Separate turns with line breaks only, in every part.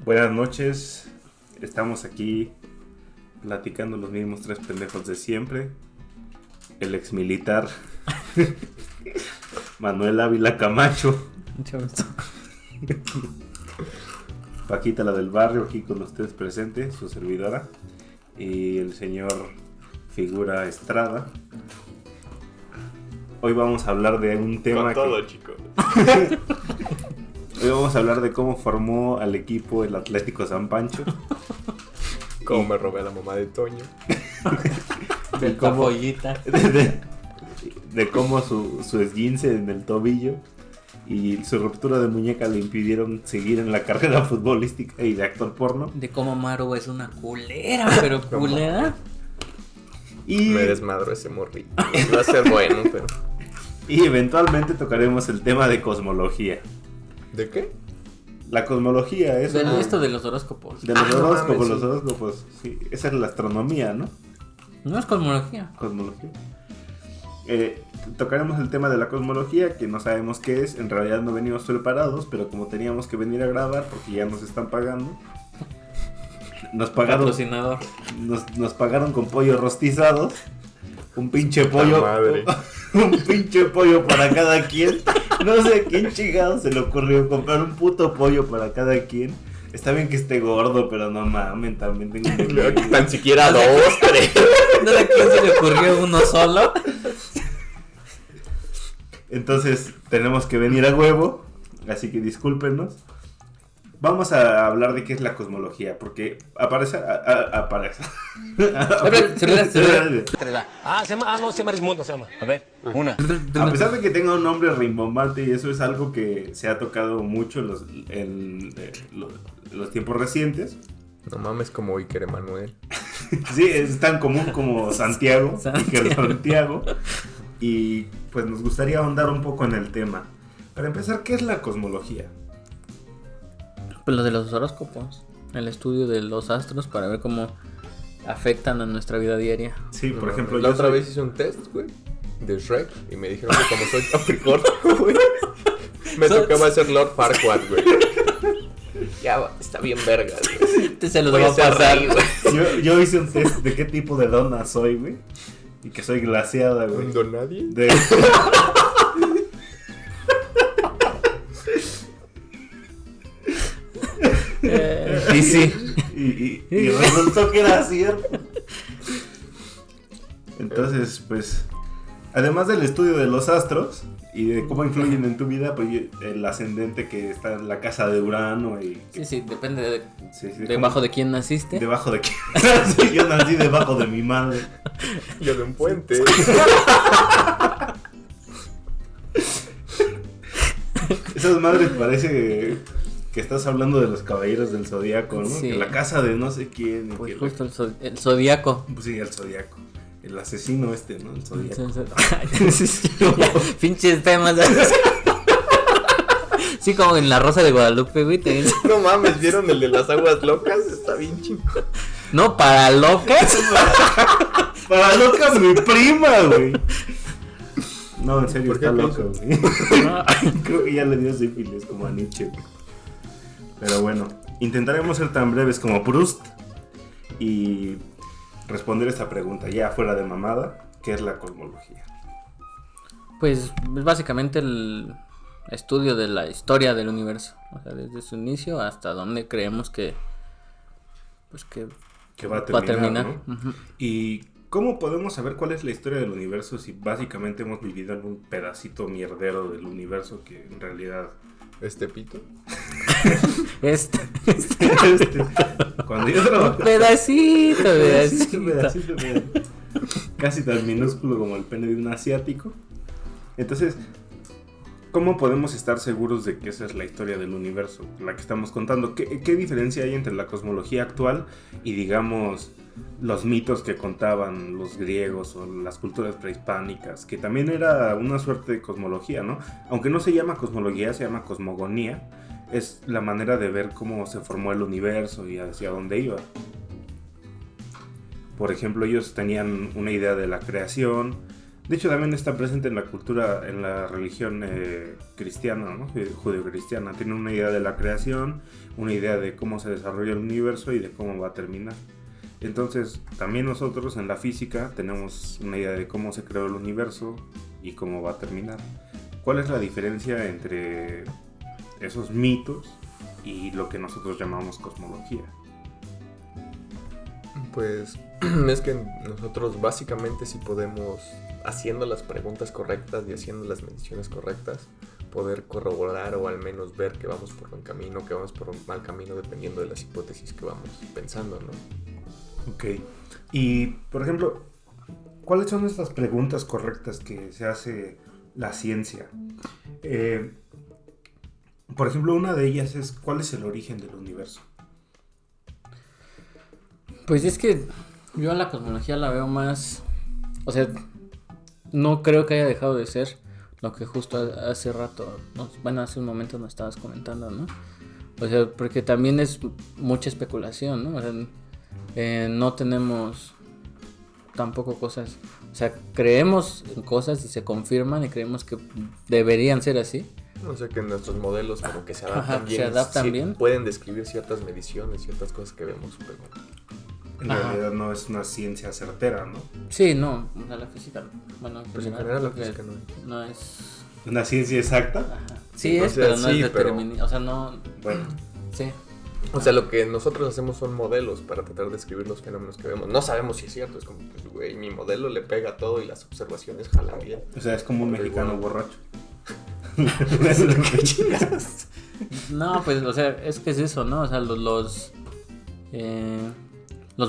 Buenas noches, estamos aquí platicando los mismos tres pendejos de siempre. El ex militar Manuel Ávila Camacho,
Mucho gusto.
Paquita la del barrio aquí con ustedes presentes, su servidora, y el señor Figura Estrada. Hoy vamos a hablar de un tema
con todo, chicos.
Hoy vamos a hablar de cómo formó al equipo el Atlético San Pancho.
Cómo me robé a la mamá de Toño.
De
cómo-
pollita.
de cómo su esguince en el tobillo y su ruptura de muñeca le impidieron seguir en la carrera futbolística y de actor porno.
De cómo Maru es una culera, pero culera.
Y,
Me desmadro ese morrito. Va a ser bueno, pero...
y eventualmente tocaremos el tema de cosmología.
¿De qué?
La cosmología es
De
una-
esto de los horóscopos.
de los
no
horóscopos,
mames,
los
sí.
horóscopos, sí, esa es la astronomía, ¿no?
No es cosmología.
Cosmología. Tocaremos el tema de la cosmología, que no sabemos qué es, en realidad no venimos preparados, pero como teníamos que venir a grabar porque ya nos están pagando, nos pagaron,
Patrocinador.
nos pagaron con pollos rostizados, un pinche pollo,
madre.
un pinche pollo para cada quien. No sé a quién chingado se le ocurrió comprar un puto pollo para cada quien. Está bien que esté gordo, pero no mamen, también tengo un
Tan siquiera dos, tres.
¿No sé a quién se le ocurrió uno solo?
Entonces tenemos que venir a huevo, así que discúlpenos. Vamos a hablar de qué es la cosmología, porque aparece.
Se llama Arismundo, se llama. A ver, una.
A pesar de que tenga un nombre rimbombante, y eso es algo que se ha tocado mucho en los tiempos recientes.
No mames, como Iker Emanuel.
Sí, es tan común como Santiago. Santiago. Y pues nos gustaría ahondar un poco en el tema. Para empezar, ¿qué es la cosmología?
Pues lo de los horóscopos. El estudio de los astros para ver cómo afectan a nuestra vida diaria.
Sí, por
No
ejemplo,
mames. La
yo
otra
soy-
vez hice un test, güey, de Shrek. Y me dijeron que como soy Capricornio, güey, me tocaba ser Lord Farquaad, güey. Ya, está bien vergas, güey.
Se los
Voy
va
a
a
ser
pasar.
rey, güey.
yo hice un test de qué tipo de dona soy, güey. Y que soy glaseada, güey.
¿Un nadie?
De...
Sí, sí.
y resultó que era cierto. Entonces, pues, además del estudio de los astros y de cómo influyen en tu vida, pues el ascendente que está en la casa de Urano y...
Sí, sí, depende de
sí,
debajo de quién naciste.
Debajo de quién. Sí, yo nací debajo de mi madre.
Yo de un puente.
Esas madres parece que estás hablando de los caballeros del zodiaco, ¿no?
Sí.
Que la casa de no sé quién. y
Pues
que
justo el zodiaco.
pues sí, el zodiaco. El asesino ¿no? El zodiaco.
Pinches temas. Sí, como en La Rosa de Guadalupe, güey.
No mames, ¿vieron el de las aguas locas? Está bien chingón.
No, para locas.
Para loca mi prima, güey. No, en serio,
¿Por qué
está
pienso?
loca, güey. Creo que ya le dio sífilis como a Nietzsche, güey. Pero bueno, intentaremos ser tan breves como Proust y responder esta pregunta ya fuera de mamada. ¿Qué es la cosmología?
Pues es básicamente el estudio de la historia del universo. O sea, desde su inicio hasta donde creemos que. Pues que
Que va a
va a
terminar,
terminar.
¿no?
Ujú.
¿Y cómo podemos saber cuál es la historia del universo si básicamente hemos vivido en un pedacito mierdero del universo que en realidad...
Este pito.
Cuando yo trabajaba...
Pedacito,
pedacito,
pedacito.
mira. Casi tan minúsculo como el pene de un asiático. Entonces, ¿cómo podemos estar seguros de que esa es la historia del universo, la que estamos contando? ¿Qué diferencia hay entre la cosmología actual y, digamos, los mitos que contaban los griegos o las culturas prehispánicas? Que también era una suerte de cosmología, ¿no? Aunque no se llama cosmología, se llama cosmogonía. Es la manera de ver cómo se formó el universo y hacia dónde iba. Por ejemplo, ellos tenían una idea de la creación, De hecho, también está presente en la cultura, en la religión cristiana, ¿no? Judeocristiana. Tiene una idea de la creación, una idea de cómo se desarrolla el universo y de cómo va a terminar. Entonces, también nosotros en la física tenemos una idea de cómo se creó el universo y cómo va a terminar. ¿Cuál es la diferencia entre esos mitos y lo que nosotros llamamos cosmología?
Pues es que nosotros básicamente si podemos, haciendo las preguntas correctas y haciendo las mediciones correctas, poder corroborar o al menos ver que vamos por buen camino, que vamos por un mal camino, dependiendo de las hipótesis que vamos pensando, ¿no?
Ok. Y, por ejemplo, ¿cuáles son estas preguntas correctas que se hace la ciencia? Por ejemplo, una de ellas es, ¿cuál es el origen del universo?
Pues es que yo a la cosmología la veo más, o sea, no creo que haya dejado de ser lo que justo hace rato, hace un momento nos estabas comentando, ¿no? O sea, porque también es mucha especulación, ¿no? O sea, no tenemos tampoco cosas, o sea, creemos en cosas y se confirman y creemos que deberían ser así.
O sea que nuestros modelos como que se adaptan bien.
Se adaptan bien.
Pueden describir ciertas mediciones, ciertas cosas que vemos, pero
En realidad no es una ciencia certera, ¿no?
Sí, no, o sea, la física, bueno,
pues en general la física
no es...
¿Una ciencia exacta?
Ajá. Sí
O
es,
sea,
pero no
sí,
es
pero-
determinista, o sea, no...
Bueno,
Sí.
O sea, lo que nosotros hacemos son modelos para tratar de describir los fenómenos que vemos. No sabemos si es cierto, es como, pues, güey, mi modelo le pega a todo y las observaciones jalan bien.
o sea, es como un
Pero
mexicano
igual.
borracho.
No, pues, o sea, es que es eso, ¿no? O sea, los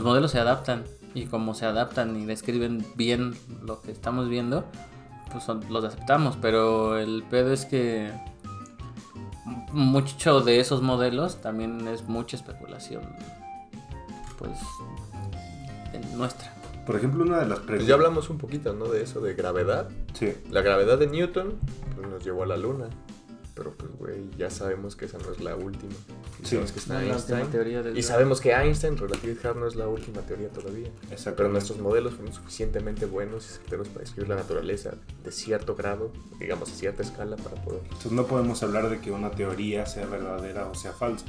modelos se adaptan y como se adaptan y describen bien lo que estamos viendo, pues los aceptamos, pero el pedo es que mucho de esos modelos también es mucha especulación, pues, nuestra.
Por ejemplo, una de las
Pues
preguntas...
ya hablamos un poquito, ¿no? De eso, de gravedad.
Sí.
La gravedad de Newton pues, nos llevó a la luna. Pero pues, güey, ya sabemos que esa no es la última. Y
Sí.
sabemos que está
No es la última
Einstein.
teoría del-
Y sabemos que Einstein, Relativity no es la última teoría todavía.
Exacto.
Pero nuestros modelos fueron suficientemente buenos y certeros para describir la naturaleza de cierto grado, digamos a cierta escala, para poder...
Entonces no podemos hablar de que una teoría sea verdadera o sea falsa,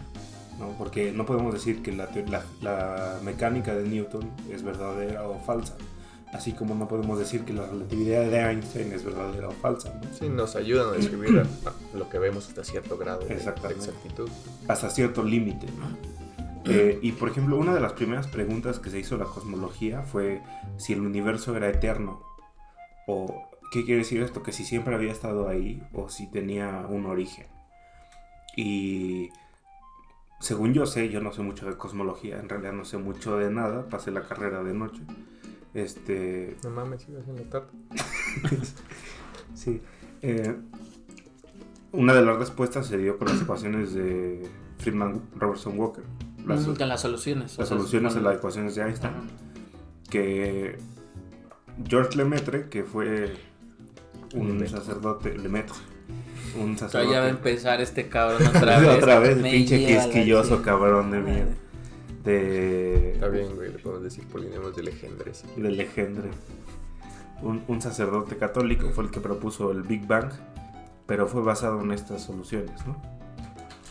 ¿no? Porque no podemos decir que la mecánica de Newton es verdadera o falsa, así como no podemos decir que la relatividad de Einstein es verdadera o falsa, ¿no?
Sí, nos ayudan a describir a lo que vemos hasta cierto grado de
Exactamente.
exactitud.
Hasta cierto límite, ¿no? Y por ejemplo, una de las primeras preguntas que se hizo la cosmología fue si el universo era eterno, o qué quiere decir esto, que si siempre había estado ahí o si tenía un origen. Y según yo sé, yo no sé mucho de cosmología, en realidad no sé mucho de nada, pasé la carrera de noche.
No mames, ibas en la tarde.
Sí. Una de las respuestas se dio con las ecuaciones de Friedman Robertson Walker.
Con las soluciones.
Las soluciones de
con-
las ecuaciones de Einstein.
Ajá.
Que George Lemaitre, que fue un
Lemaitre.
sacerdote, Lemaitre, un
Ya va a
sacerdote.
empezar este cabrón otra vez.
Otra vez,
Me
pinche
lleva la
quisquilloso
chingada.
cabrón de mierda.
Está bien, güey, le podemos decir polinemos de legendres.
De Legendre. Un sacerdote católico fue el que propuso el Big Bang, pero fue basado en estas soluciones, ¿no?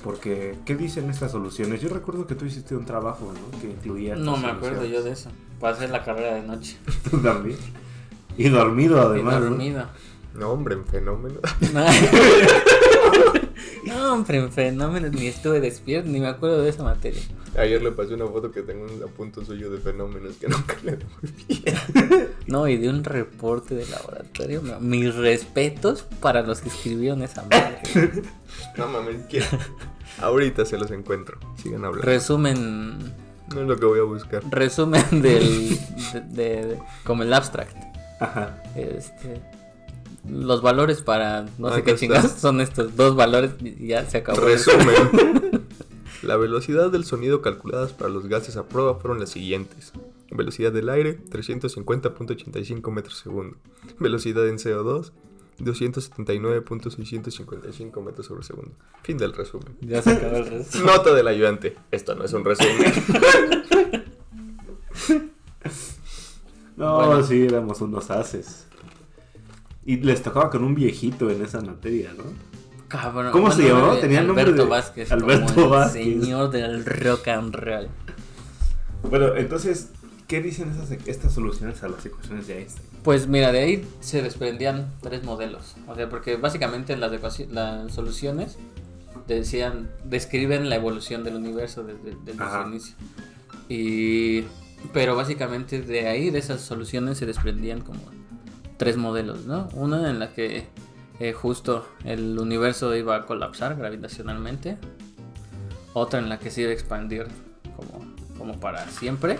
Porque, ¿qué dicen estas soluciones? Yo recuerdo que tú hiciste un trabajo, ¿no? Que incluía estas
No me acuerdo
soluciones.
yo de eso. Pasé la carrera de noche.
Tú también. Y dormido además,
Y
¿no?
dormido.
No, hombre, en fenómeno.
No, hombre, en fenómenos ni estuve despierto, ni me acuerdo de esa materia.
Ayer le pasé una foto que tengo un apunto suyo de fenómenos que nunca le devolví.
No, y de un reporte de laboratorio. Mis respetos para los que escribieron esa madre.
No mames, ¿quién? Ahorita se los encuentro. Sigan hablando.
Resumen.
No es lo que voy a buscar.
Resumen del. Como el abstract.
Ajá.
Los valores para no sé
Acá
qué
está.
chingados son estos dos valores y ya se acabó.
Resumen. La velocidad del sonido calculadas para los gases a prueba fueron las siguientes. Velocidad del aire, 350.85 metros segundo. Velocidad en CO2, 279.655 metros sobre segundo. Fin del resumen.
Ya se acabó el resumen.
Nota del ayudante. Esto no es un resumen.
No,
Bueno.
sí, éramos unos haces. Y les tocaba con un viejito en esa materia, ¿no?
Cabrón.
¿Cómo se llamaba? Tenía el nombre
Alberto
de
Vázquez.
Alberto
como el
Vázquez.
señor del rock and roll.
Bueno, entonces, ¿qué dicen estas soluciones a las ecuaciones de Einstein?
Pues mira, de ahí se desprendían 3 modelos. O sea, porque básicamente las soluciones describen la evolución del universo desde
Ajá.
su inicio. Pero básicamente de ahí, de esas soluciones, se desprendían como 3 modelos, ¿no? Una en la que justo el universo iba a colapsar gravitacionalmente. Otra en la que se iba a expandir como para siempre.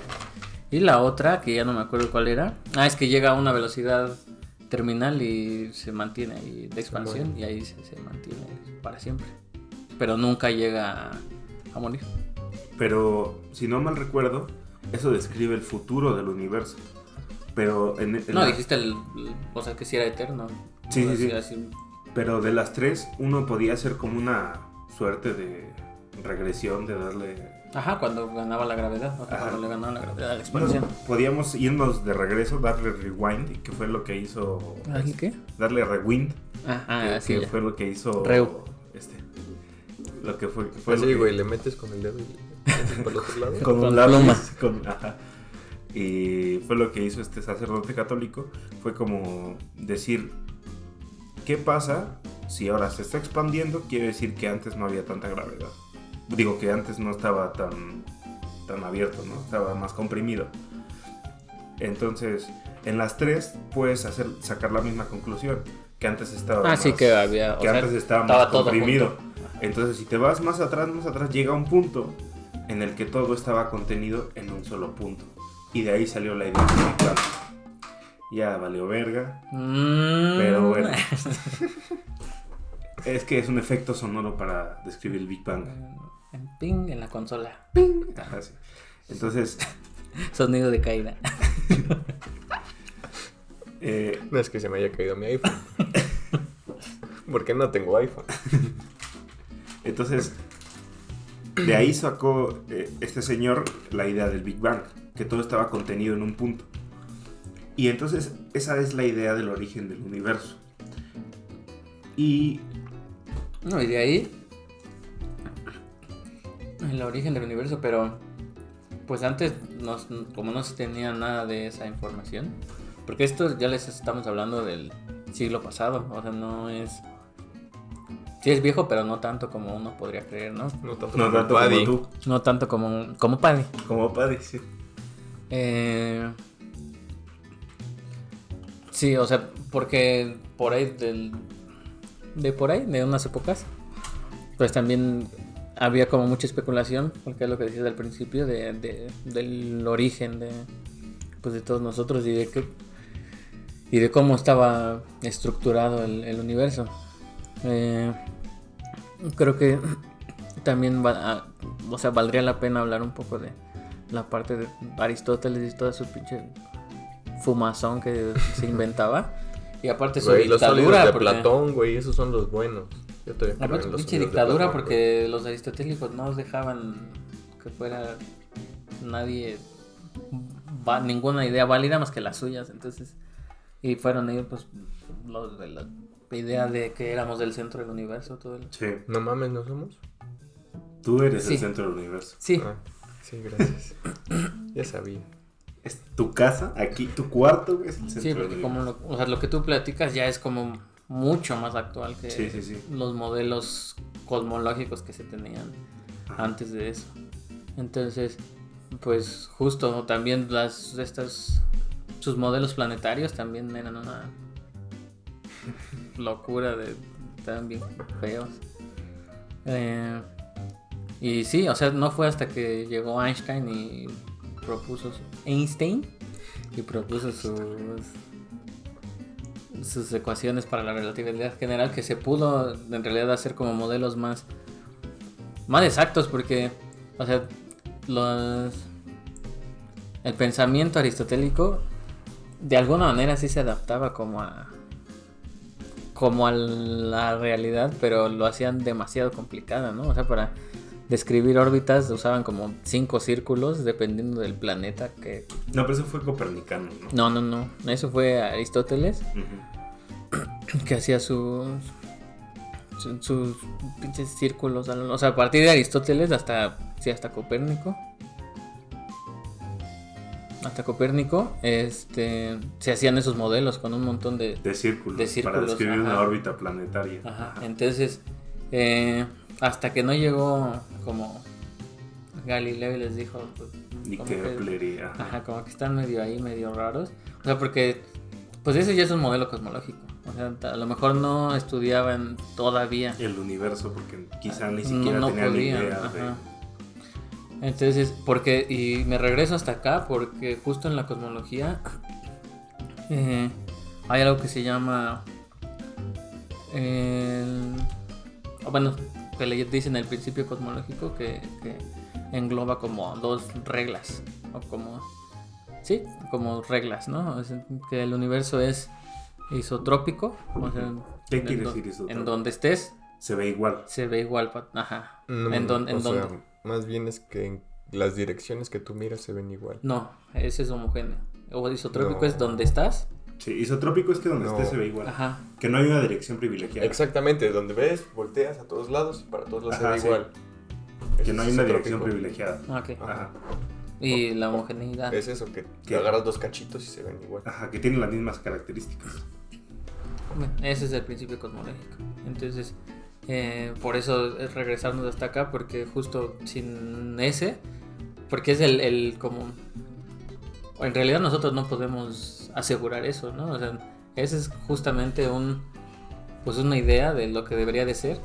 Y la otra, que ya no me acuerdo cuál era. Es que llega a una velocidad terminal y se mantiene ahí de expansión. Y ahí se mantiene para siempre. Pero nunca llega a morir.
Pero, si no mal recuerdo, eso describe el futuro del universo. Pero
dijiste o sea, que si era eterno.
Sí,
No,
sí.
así.
Pero de las 3, uno podía hacer como una suerte de regresión, de darle...
Ajá, cuando ganaba la gravedad. O sea,
Ajá.
cuando le ganaba la gravedad a la expansión.
Podíamos irnos de regreso, darle rewind, que fue lo que hizo...
¿Y qué?
Darle rewind,
Sí,
que
ya.
fue lo que hizo...
Reu.
Lo que fue
Así,
lo que-
güey, le metes con el dedo y le haces para el otro lado.
con un
Con
lápiz,
pluma.
ajá. Y fue lo que hizo este sacerdote católico, fue como decir, ¿qué pasa si ahora se está expandiendo? Quiere decir que antes no había tanta gravedad. Digo que antes no estaba tan abierto, ¿no? Estaba más comprimido. Entonces, en las 3 puedes sacar la misma conclusión, que antes estaba más,
Sí que había.
que antes estaba más comprimido. Entonces, si te vas más atrás, llega un punto en el que todo estaba contenido en un solo punto. Y de ahí salió la idea del Big Bang. Ya valió verga, pero bueno. Es que es un efecto sonoro para describir el Big Bang.
En ping, en la consola.
Ajá, sí. Entonces,
Sonido de caída.
No es que se me haya caído mi iPhone. Porque no tengo iPhone.
entonces de ahí sacó este señor la idea del Big Bang, que todo estaba contenido en un punto. Y entonces esa es la idea del origen del universo. Y
No, y de ahí el origen del universo, pero pues antes como no se tenía nada de esa información, porque esto ya les estamos hablando del siglo pasado, o sea, no es... Sí es viejo, pero no tanto como uno podría creer, ¿no?
No tanto
no
como
tanto
Paddy.
como tú,
No tanto como Paddy.
como padre, sí.
Sí, o sea, porque por ahí de unas épocas, pues también había como mucha especulación, porque es lo que decías al principio, del origen de todos nosotros y de cómo estaba estructurado el universo. Creo que también valdría la pena hablar un poco de la parte de Aristóteles y toda su pinche fumazón que se inventaba. Y aparte su
Güey, los sólidos
dictadura.
de Platón, güey, esos son los buenos. Yo todavía creo
Aparte
en
su
los
pinche
sólidos de
dictadura,
Platón,
porque los aristotélicos no dejaban que fuera nadie ninguna idea válida más que las suyas. Entonces, y fueron ellos pues los de la idea de que éramos del centro del universo, todo el...
Sí,
güey. No mames, ¿no somos?
tú eres
Sí.
el centro del universo.
Sí,
Sí, gracias. Ya sabía.
Es tu casa, aquí, tu cuarto, güey, es el centro
sí,
del
porque
universo.
como lo que tú platicas ya es como mucho más actual que
Sí.
los modelos cosmológicos que se tenían antes de eso. Entonces, pues justo también sus modelos planetarios también eran una locura estaban bien feos. Y sí, o sea, no fue hasta que llegó Einstein y propuso sus ecuaciones para la relatividad general que se pudo en realidad hacer como modelos más exactos, porque o sea, el pensamiento aristotélico de alguna manera sí se adaptaba como a la realidad, pero lo hacían demasiado complicada, ¿no? O sea, para describir órbitas usaban como 5 círculos dependiendo del planeta que...
No, pero eso fue copernicano, ¿no?
No, eso fue Aristóteles.
Ujú.
que hacía sus pinches círculos, o sea, a partir de Aristóteles hasta Copérnico. Hasta Copérnico, se hacían esos modelos con un montón de
círculos para
círculos,
describir
ajá.
una órbita planetaria.
Ajá. Entonces, hasta que no llegó como Galileo y les dijo, pues,
Y
como
Kepler y
ajá, como que están medio raros. O sea, porque pues ese ya es un modelo cosmológico. O sea, a lo mejor no estudiaban todavía.
el universo, porque quizá ni siquiera tenían
podían,
idea
ajá. Entonces, y me regreso hasta acá porque justo en la cosmología hay algo que se llama bueno, que le dicen el principio cosmológico que engloba como dos reglas o como reglas, ¿no? O sea, que el universo es isotrópico, o sea,
¿Qué quiere decir isotrópico?
En donde estés
se ve igual.
ajá.
No,
en donde
más bien es que en las direcciones que tú miras se ven igual.
no, ese es homogéneo. O isotrópico
No.
es donde estás.
Sí, isotrópico es que donde
No.
esté se ve igual.
Ajá.
Que no hay una dirección privilegiada.
Exactamente, donde ves, volteas a todos lados y para todos lados
Ajá,
se ve
sí.
igual.
Que
Eso
no
es
hay una
isotrópico.
dirección privilegiada.
Ok.
Ajá.
Y la homogeneidad.
Es eso, que
¿Qué?
agarras dos cachitos y se ven igual.
Ajá, que tienen las mismas características.
Bueno, ese es el principio cosmológico. Entonces, por eso es regresarnos hasta acá, porque justo sin ese, porque es el como... En realidad nosotros no podemos asegurar eso, ¿no? O sea, ese es justamente pues una idea de lo que debería de ser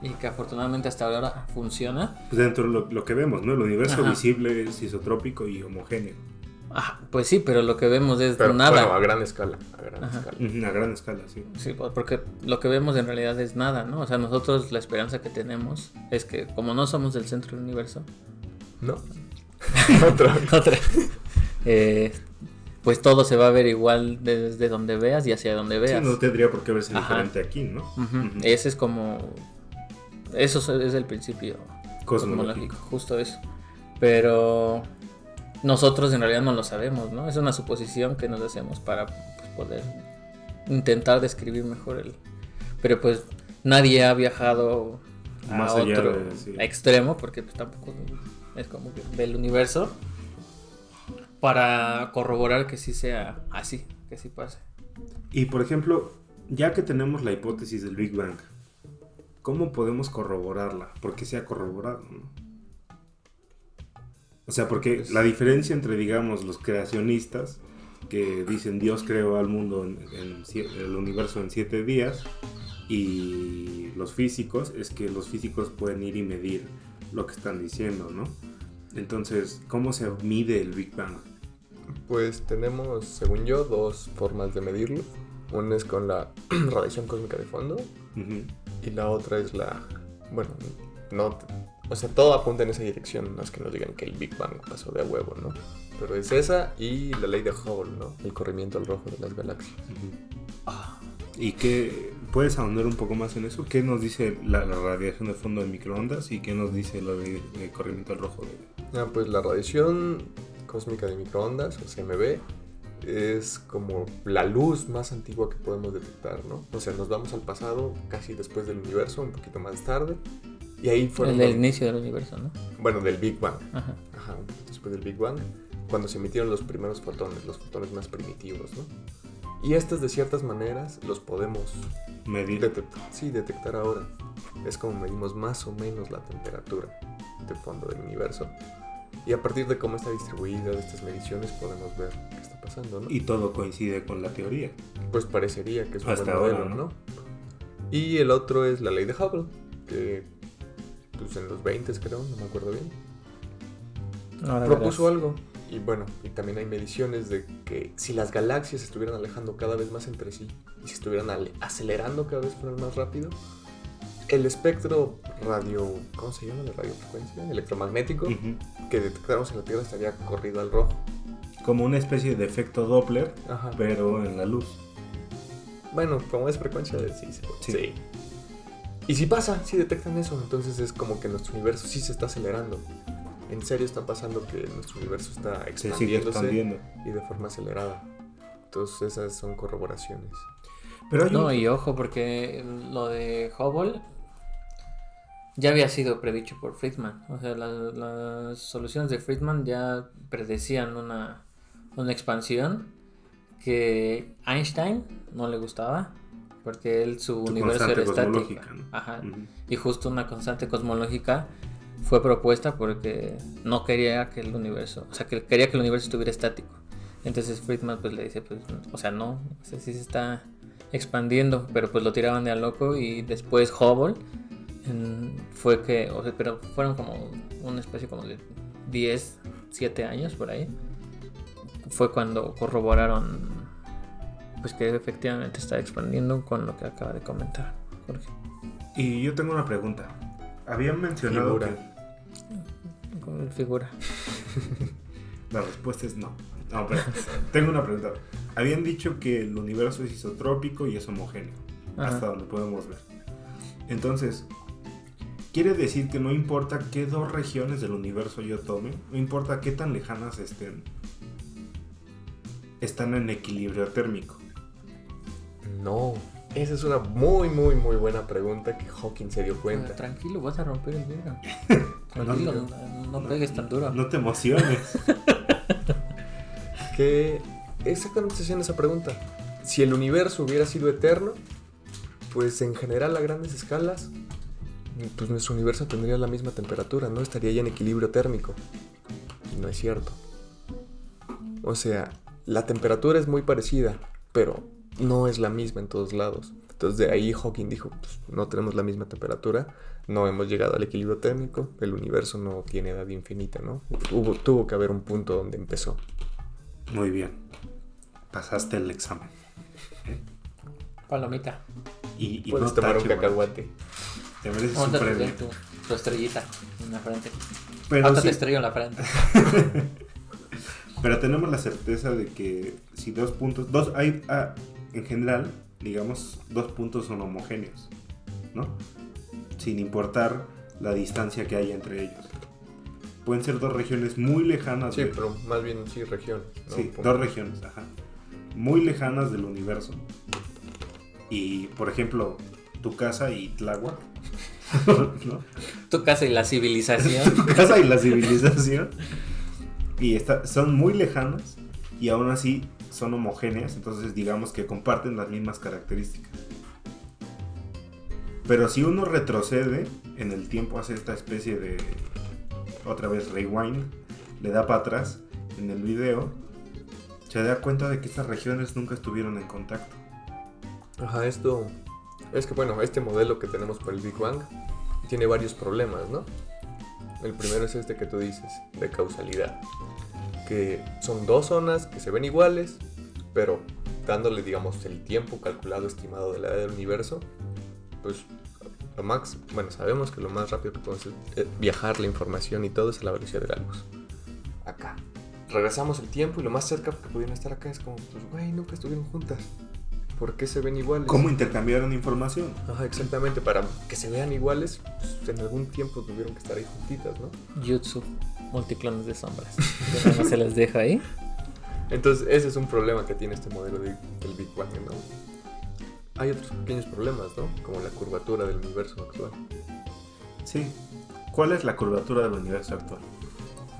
y que afortunadamente hasta ahora funciona.
Pues dentro de lo que vemos, ¿no? El universo
Ajá.
visible es isotrópico y homogéneo.
Ah, pues sí, pero lo que vemos es
Pero
nada.
bueno, a gran escala.
Ajá.
A gran escala, sí.
Sí, porque lo que vemos en realidad es nada, ¿no? O sea, nosotros la esperanza que tenemos es que como no somos el centro del universo,
¿No? Otra.
pues todo se va a ver igual desde donde veas y hacia donde
Sí,
veas.
no tendría por qué verse
Ajá.
diferente aquí, ¿no?
Ujú.
Ujú.
Ese es como... Eso es el principio
Cosmológico.
justo eso. Pero nosotros en realidad no lo sabemos, ¿no? Es una suposición que nos hacemos para pues, poder intentar describir mejor Pero pues nadie ha viajado a
Más allá
otro
de, sí.
extremo, porque pues tampoco es como que del universo, para corroborar que sí sea así, que sí pase.
Y por ejemplo, ya que tenemos la hipótesis del Big Bang, ¿cómo podemos corroborarla? ¿Por qué se ha corroborado, no? O sea, porque la diferencia entre, digamos, los creacionistas que dicen Dios creó al mundo, el universo en 7 días, y los físicos, es que los físicos pueden ir y medir lo que están diciendo, ¿no? Entonces, ¿cómo se mide el Big Bang?
Pues tenemos, según yo, dos formas de medirlo. Una es con la radiación cósmica de fondo
Ujú.
y la otra es bueno, no, o sea, todo apunta en esa dirección, no es que nos digan que el Big Bang pasó de a huevo, ¿no? Pero es esa y la ley de Hubble, ¿no? El corrimiento al rojo de las galaxias.
¿Y qué puedes ahondar un poco más en eso? ¿Qué nos dice la radiación de fondo de microondas y qué nos dice lo de corrimiento al rojo?
Pues la radiación cósmica de microondas, o CMB, es como la luz más antigua que podemos detectar, ¿no? O sea, nos vamos al pasado, casi después del universo, un poquito más tarde, y ahí fueron...
El inicio del universo, ¿no?
Bueno, del Big Bang.
Ajá.
Ajá, un poquito después del Big Bang, cuando se emitieron los primeros fotones, los fotones más primitivos, ¿no? Y estos, de ciertas maneras, los podemos
Medir.
detectar ahora. Es como medimos más o menos la temperatura de fondo del universo. Y a partir de cómo está distribuida de estas mediciones podemos ver qué está pasando, ¿no?
Y todo coincide con la teoría.
Pues parecería que es un
Hasta
buen modelo,
ahora, ¿no?
¿no? Y el otro es la ley de Hubble, que pues en los 20 creo, no me acuerdo bien,
Ahora
propuso
verás.
algo. Y bueno, y también hay mediciones de que si las galaxias se estuvieran alejando cada vez más entre sí y se estuvieran acelerando cada vez más rápido, el espectro ¿cómo se llama? La radiofrecuencia electromagnético
Ujú.
que detectamos en la Tierra estaría corrido al rojo.
Como una especie de efecto Doppler,
Ajá.
pero en la luz.
Bueno, como es frecuencia, sí, se puede.
Sí.
Sí. Y si pasa, si detectan eso, entonces es como que nuestro universo sí se está acelerando. En serio está pasando que nuestro universo está
Se sigue
expandiéndose
expandiendo.
y de forma acelerada. Entonces esas son corroboraciones.
Pero hay
No,
un...
y ojo, porque lo de Hubble ya había sido predicho por Friedman. O sea, las soluciones de Friedman ya predecían una expansión que Einstein no le gustaba, porque él su universo era estático.
¿No?
Ajá.
Uh-huh.
Y justo una constante cosmológica fue propuesta porque no quería que el universo, o sea, que quería que el universo estuviera estático. Entonces Friedman pues le dice, pues, o sea, no, o sea, sí se está expandiendo, pero pues lo tiraban de a loco. Y después Hubble fue que, o sea, pero fueron como una especie como de 7 años por ahí, fue cuando corroboraron pues que efectivamente está expandiendo con lo que acaba de comentar Jorge.
Y yo tengo una pregunta. Habían mencionado
Figura.
que...
Con figura.
La respuesta es no. No, pero tengo una pregunta. Habían dicho que el universo es isotrópico y es homogéneo.
Ajá.
Hasta donde podemos ver. Entonces, quiere decir que no importa qué dos regiones del universo yo tome, no importa qué tan lejanas están en equilibrio térmico.
No, esa es una muy, muy, muy buena pregunta que Hawking se dio cuenta.
Tranquilo, vas a romper el vidrio. Tranquilo, no pegues tan duro.
No te emociones.
Que exactamente se hacían esa pregunta. Si el universo hubiera sido eterno, pues en general a grandes escalas, pues nuestro universo tendría la misma temperatura, no estaría ya en equilibrio térmico. Y no es cierto. O sea, la temperatura es muy parecida, pero no es la misma en todos lados. Entonces de ahí Hawking dijo, pues no tenemos la misma temperatura, no hemos llegado al equilibrio térmico, el universo no tiene edad infinita, ¿no? Tuvo que haber un punto donde empezó.
Muy bien. Pasaste el examen.
Palomita.
Y
Puedes
no
tomar un
tache,
cacahuate.
Te mereces
Vamos
un
a
premio.
tener tu estrellita en la frente.
Pero
Ahorita
sí,
te estrello en la frente.
pero tenemos la certeza de que si dos puntos, en general, digamos, dos puntos son homogéneos, ¿no? Sin importar la distancia que hay entre ellos. Pueden ser dos regiones muy lejanas.
Sí, pero más bien sí regiones, ¿no?
Sí, dos regiones, ajá. Muy lejanas del universo. Y, por ejemplo, tu casa y Tláhuac, ¿no?
Tu casa y la civilización.
Tu casa y la civilización. Y son muy lejanas y aún así son homogéneas, entonces digamos que comparten las mismas características. Pero si uno retrocede en el tiempo, hace esta especie de, otra vez, rewind, le da para atrás en el video, se da cuenta de que estas regiones nunca estuvieron en contacto.
Ajá, esto es que bueno, este modelo que tenemos para el Big Bang tiene varios problemas, ¿no? El primero es este que tú dices, de causalidad, que son dos zonas que se ven iguales, pero dándole, digamos, el tiempo calculado estimado de la edad del universo, pues sabemos que lo más rápido que podemos viajar la información y todo es a la velocidad de la luz. Acá. Regresamos el tiempo y lo más cerca que pudieron estar acá es como, pues, güey, nunca estuvieron juntas. ¿Por qué se ven iguales?
¿Cómo intercambiaron información?
Ajá, exactamente. Para que se vean iguales, pues, en algún tiempo tuvieron que estar ahí juntitas, ¿no?
Jutsu, multiclones de sombras. Que nada más se las deja ahí.
Entonces, ese es un problema que tiene este modelo del Big Bang, ¿no? Hay otros pequeños problemas, ¿no? Como la curvatura del universo actual.
Sí. ¿Cuál es la curvatura del universo actual?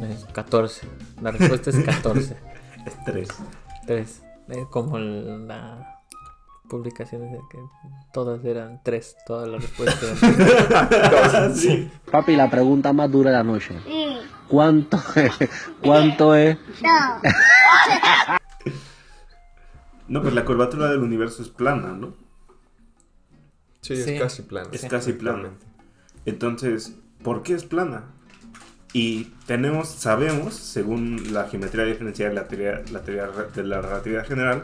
Es 14. La respuesta es 14.
Es 3.
3. Como la publicaciones de que todas eran 3. Todas las respuestas eran
Sí.
Papi, la pregunta más dura de la noche. ¿Cuánto es? ¿Cuánto es?
No, pues la curvatura del universo es plana, ¿no?
Sí,
Sí.
es casi plano.
Es casi plana. Entonces, ¿por qué es plana? Y sabemos, según la geometría diferencial y la teoría de la relatividad general,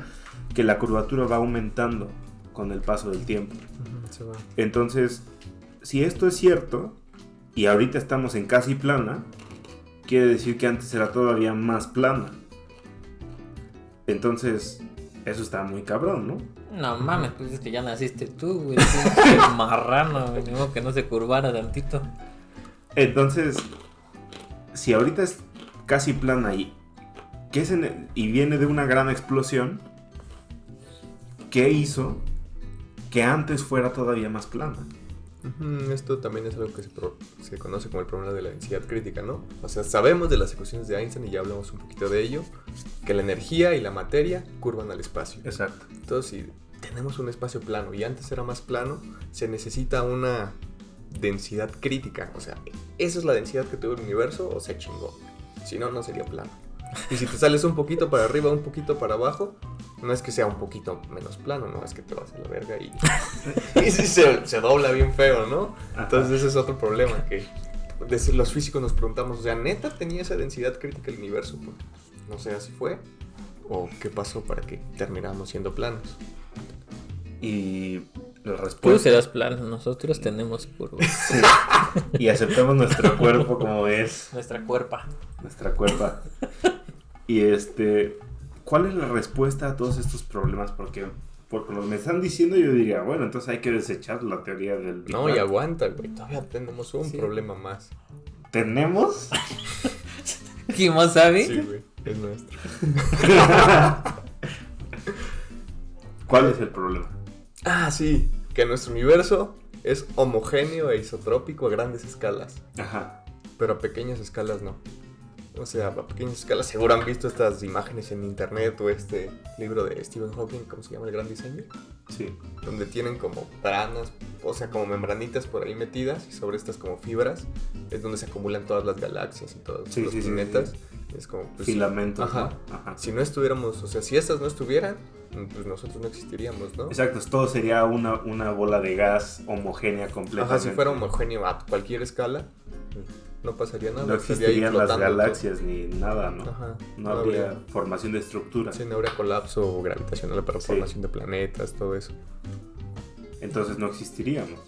que la curvatura va aumentando con el paso del tiempo.
Se va.
Entonces, si esto es cierto, y ahorita estamos en casi plana, quiere decir que antes era todavía más plana. Entonces, eso está muy cabrón, ¿no?
No mames, pues es que ya naciste tú, güey. Qué marrano, güey. Ni modo que no se curvara tantito.
Entonces, si ahorita es casi plana y viene de una gran explosión, ¿qué hizo que antes fuera todavía más plana.
Esto también es algo que se conoce como el problema de la densidad crítica, ¿no? O sea, sabemos de las ecuaciones de Einstein y ya hablamos un poquito de ello, que la energía y la materia curvan al espacio.
Exacto.
Entonces, si tenemos un espacio plano y antes era más plano, se necesita una densidad crítica. O sea, esa es la densidad que tuvo el universo o se chingó. Si no, no sería plano. Y si te sales un poquito para arriba, un poquito para abajo, no es que sea un poquito menos plano, no, es que te vas a la verga y sí se dobla bien feo, ¿no? Entonces ese es otro problema que desde los físicos nos preguntamos, o sea, ¿neta tenía esa densidad crítica el universo? Pues, no sé, así fue. ¿O qué pasó para que termináramos siendo planos?
Y la
Tú
respuesta...
serás plano, nosotros tenemos curvas.
Sí. Y aceptamos nuestro cuerpo como es.
Nuestra cuerpa.
Nuestra cuerpa. Y ¿cuál es la respuesta a todos estos problemas? Porque por lo que me están diciendo yo diría, bueno, entonces hay que desechar la teoría del Big
No,
Bang.
y aguanta, güey, todavía tenemos un problema más.
¿Tenemos?
¿Quién más sabe?
Sí, güey, es nuestro.
¿Cuál es el problema?
Ah, sí, que nuestro universo es homogéneo e isotrópico a grandes escalas,
Ajá.
pero a pequeñas escalas no. O sea, a pequeñas escalas seguro han visto estas imágenes en internet o este libro de Stephen Hawking, ¿cómo se llama? El Gran Diseño.
Sí.
Donde tienen como branas, o sea, como membranitas por ahí metidas y sobre estas como fibras es donde se acumulan todas las galaxias y todos
Sí,
los
sí, sí,
planetas.
sí.
Es como pues,
Filamentos.
Ajá.
¿No? Ajá.
Si no estuviéramos, o sea, si estas no estuvieran, pues nosotros no existiríamos, ¿no?
Exacto, todo sería una bola de gas homogénea completamente.
Ajá, si fuera homogéneo a cualquier escala, no pasaría nada.
No
estaría ahí
existirían las
flotando
galaxias
todo.
ni nada, ¿no?
Ajá,
No habría formación de estructura.
Sí, no habría colapso gravitacional para
Sí.
formación de planetas, todo eso.
Entonces no existiríamos.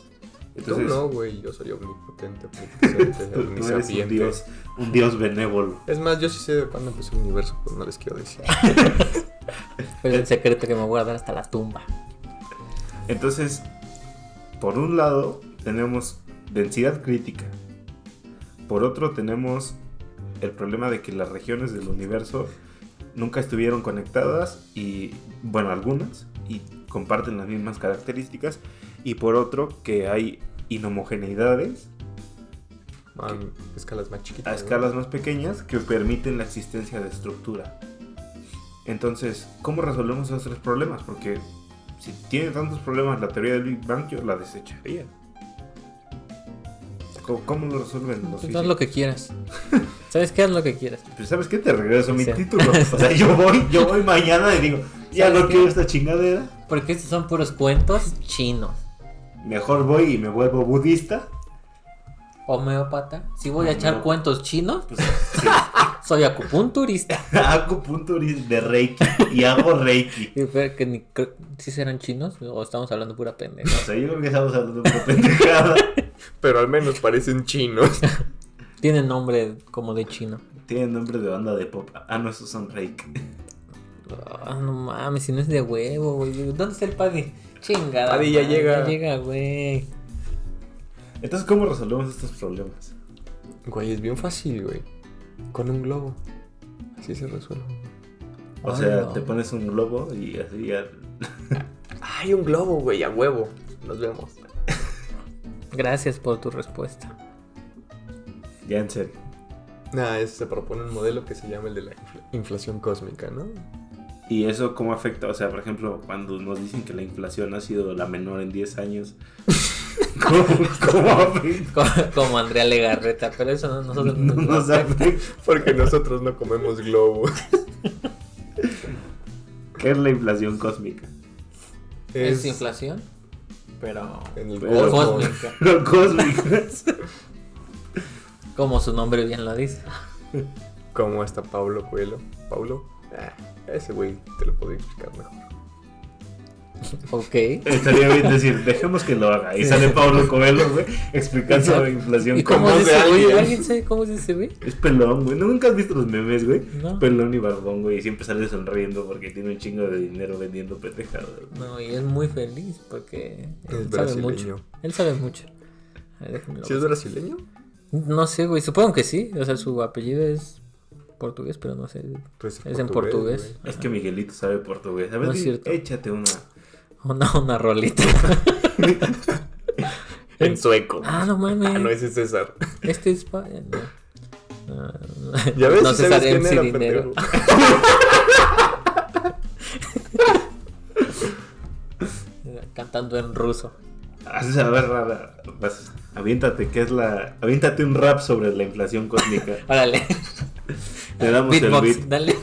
Tú
Entonces,
no, güey, yo soy omnipotente, omnipresente,
tú eres
omnisapiente.
un dios benévolo.
Es más, yo sí sé de cuándo empezó el universo, pero no les quiero decir.
Es un secreto que me voy a guardar hasta la tumba.
Entonces, por un lado, tenemos densidad crítica. Por otro, tenemos el problema de que las regiones del universo nunca estuvieron conectadas y, bueno, algunas, y comparten las mismas características. Y por otro, que hay inhomogeneidades
A escalas más chiquitas.
a escalas más pequeñas que permiten la existencia de estructura. Entonces, ¿cómo resolvemos esos tres problemas? Porque si tiene tantos problemas la teoría del Big Bang, yo la desecharía. ¿Cómo lo resuelven los
Pues haz
físicos?
lo que quieras. ¿Sabes qué? Haz lo que quieras.
Pues, ¿sabes qué? Te regreso mi
Sí.
título. O sea, yo voy mañana y digo, ya
¿Sabes
no
qué?
quiero esta chingadera.
Porque estos son puros cuentos chinos.
Mejor voy y me vuelvo budista.
Homeópata. Si voy a echar
No.
cuentos chinos,
Pues sí,
soy acupunturista.
acupunturista de Reiki y hago Reiki.
Y ver que ni si serán chinos o estamos hablando pura pendeja.
O sea, yo creo que estamos hablando de una pendejada.
Pero al menos parecen chinos.
Tienen nombre como de chino.
Tienen nombre de banda de pop. Ah, no, esos son Reiki.
Ah, no mames, si no es de huevo, güey. ¿Dónde está el Paddy? Chingada.
Paddy ya
madre,
llega.
Ya llega, güey.
Entonces, ¿cómo resolvemos estos problemas?
Güey, es bien fácil, güey. Con un globo. Así se resuelve.
O
Ay,
sea,
no.
te pones un globo y así ya...
Ay, un globo, güey, a huevo. Nos vemos.
Gracias por tu respuesta.
Ya en serio.
Nah, se propone un modelo que se llama el de la inflación cósmica, ¿no?
¿Y eso cómo afecta? O sea, por ejemplo, cuando nos dicen que la inflación ha sido la menor en 10 años, ¿cómo afecta?
Como Andrea Legarreta, pero eso no, nosotros
No nos afecta.
Porque nosotros no comemos globos.
¿Qué es la inflación cósmica?
Es inflación, pero
En el
Pero-
cosmos.
cósmica,
Lo cósmico.
como su nombre bien lo dice.
Como hasta Pablo Coelho. ¿Pablo? Ese güey te lo puedo explicar mejor.
Ok.
Estaría bien decir, dejemos que lo haga. Y sale Pablo Coelho, güey, explicando la inflación.
¿Y cómo
como
es
de
ese güey?
alguien.
¿Alguien sabe cómo es ese güey?
Es pelón, güey. ¿Nunca has visto los memes, güey?
No.
Pelón y barbón, güey. Y siempre sale sonriendo porque tiene un chingo de dinero vendiendo pendejadas.
No, y es muy feliz porque
Es
él sabe
brasileño.
mucho. Él sabe mucho. A ver, déjenme lo
¿Sí es
busco.
brasileño?
No sé, güey. Supongo que sí. O sea, su apellido es portugués, pero no sé.
Pues
Es en portugués.
güey.
Es que Miguelito sabe portugués. A ver,
No es cierto.
échate
Una rolita.
En sueco.
Ah, no mames.
No, ese es César.
Este es... No.
Ya ves,
No
si
se
sabes
sabe
quién era,
dinero.
pendejo.
Cantando en ruso.
A ver, aviéntate, aviéntate un rap sobre la inflación cósmica.
Órale.
Te damos el
Beatbox,
beat.
dale.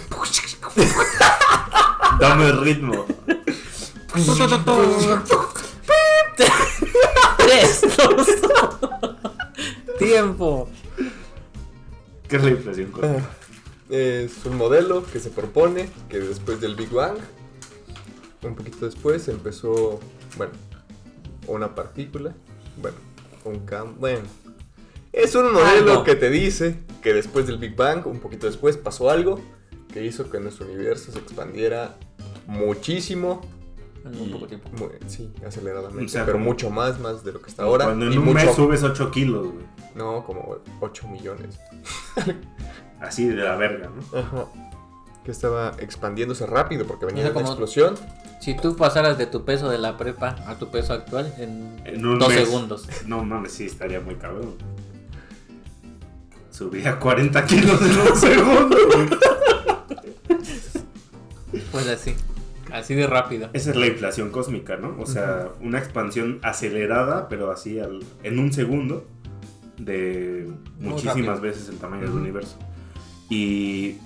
Dame el ritmo.
3, 2, tiempo.
¿Qué es la inflación cósmica?
Es un modelo que se propone que después del Big Bang, un poquito después, empezó, bueno, una partícula, bueno, un campo, bueno. Es un modelo
Algo.
que te dice que después del Big Bang, un poquito después, pasó algo que hizo que nuestro universo se expandiera muchísimo.
En un poco tiempo.
Sí, aceleradamente,
O sea,
pero
como-
mucho más de lo que está ahora.
Cuando en
y
un
mucho,
mes subes 8 kilos, güey.
no, como 8 millones.
Así de la verga, ¿no?
Ajá. Que estaba expandiéndose rápido porque venía
Era
de una
como-
explosión.
Si tú pasaras de tu peso de la prepa a tu peso actual en
un
2
mes.
segundos.
No mames, sí, estaría muy cabrón. Subía 40 kilos en un segundo, güey.
Pues así de rápido.
Esa es la inflación cósmica, ¿no? O sea, una expansión acelerada, pero así en un segundo, de
Muy
muchísimas
rápido.
veces el tamaño del universo. ¿Y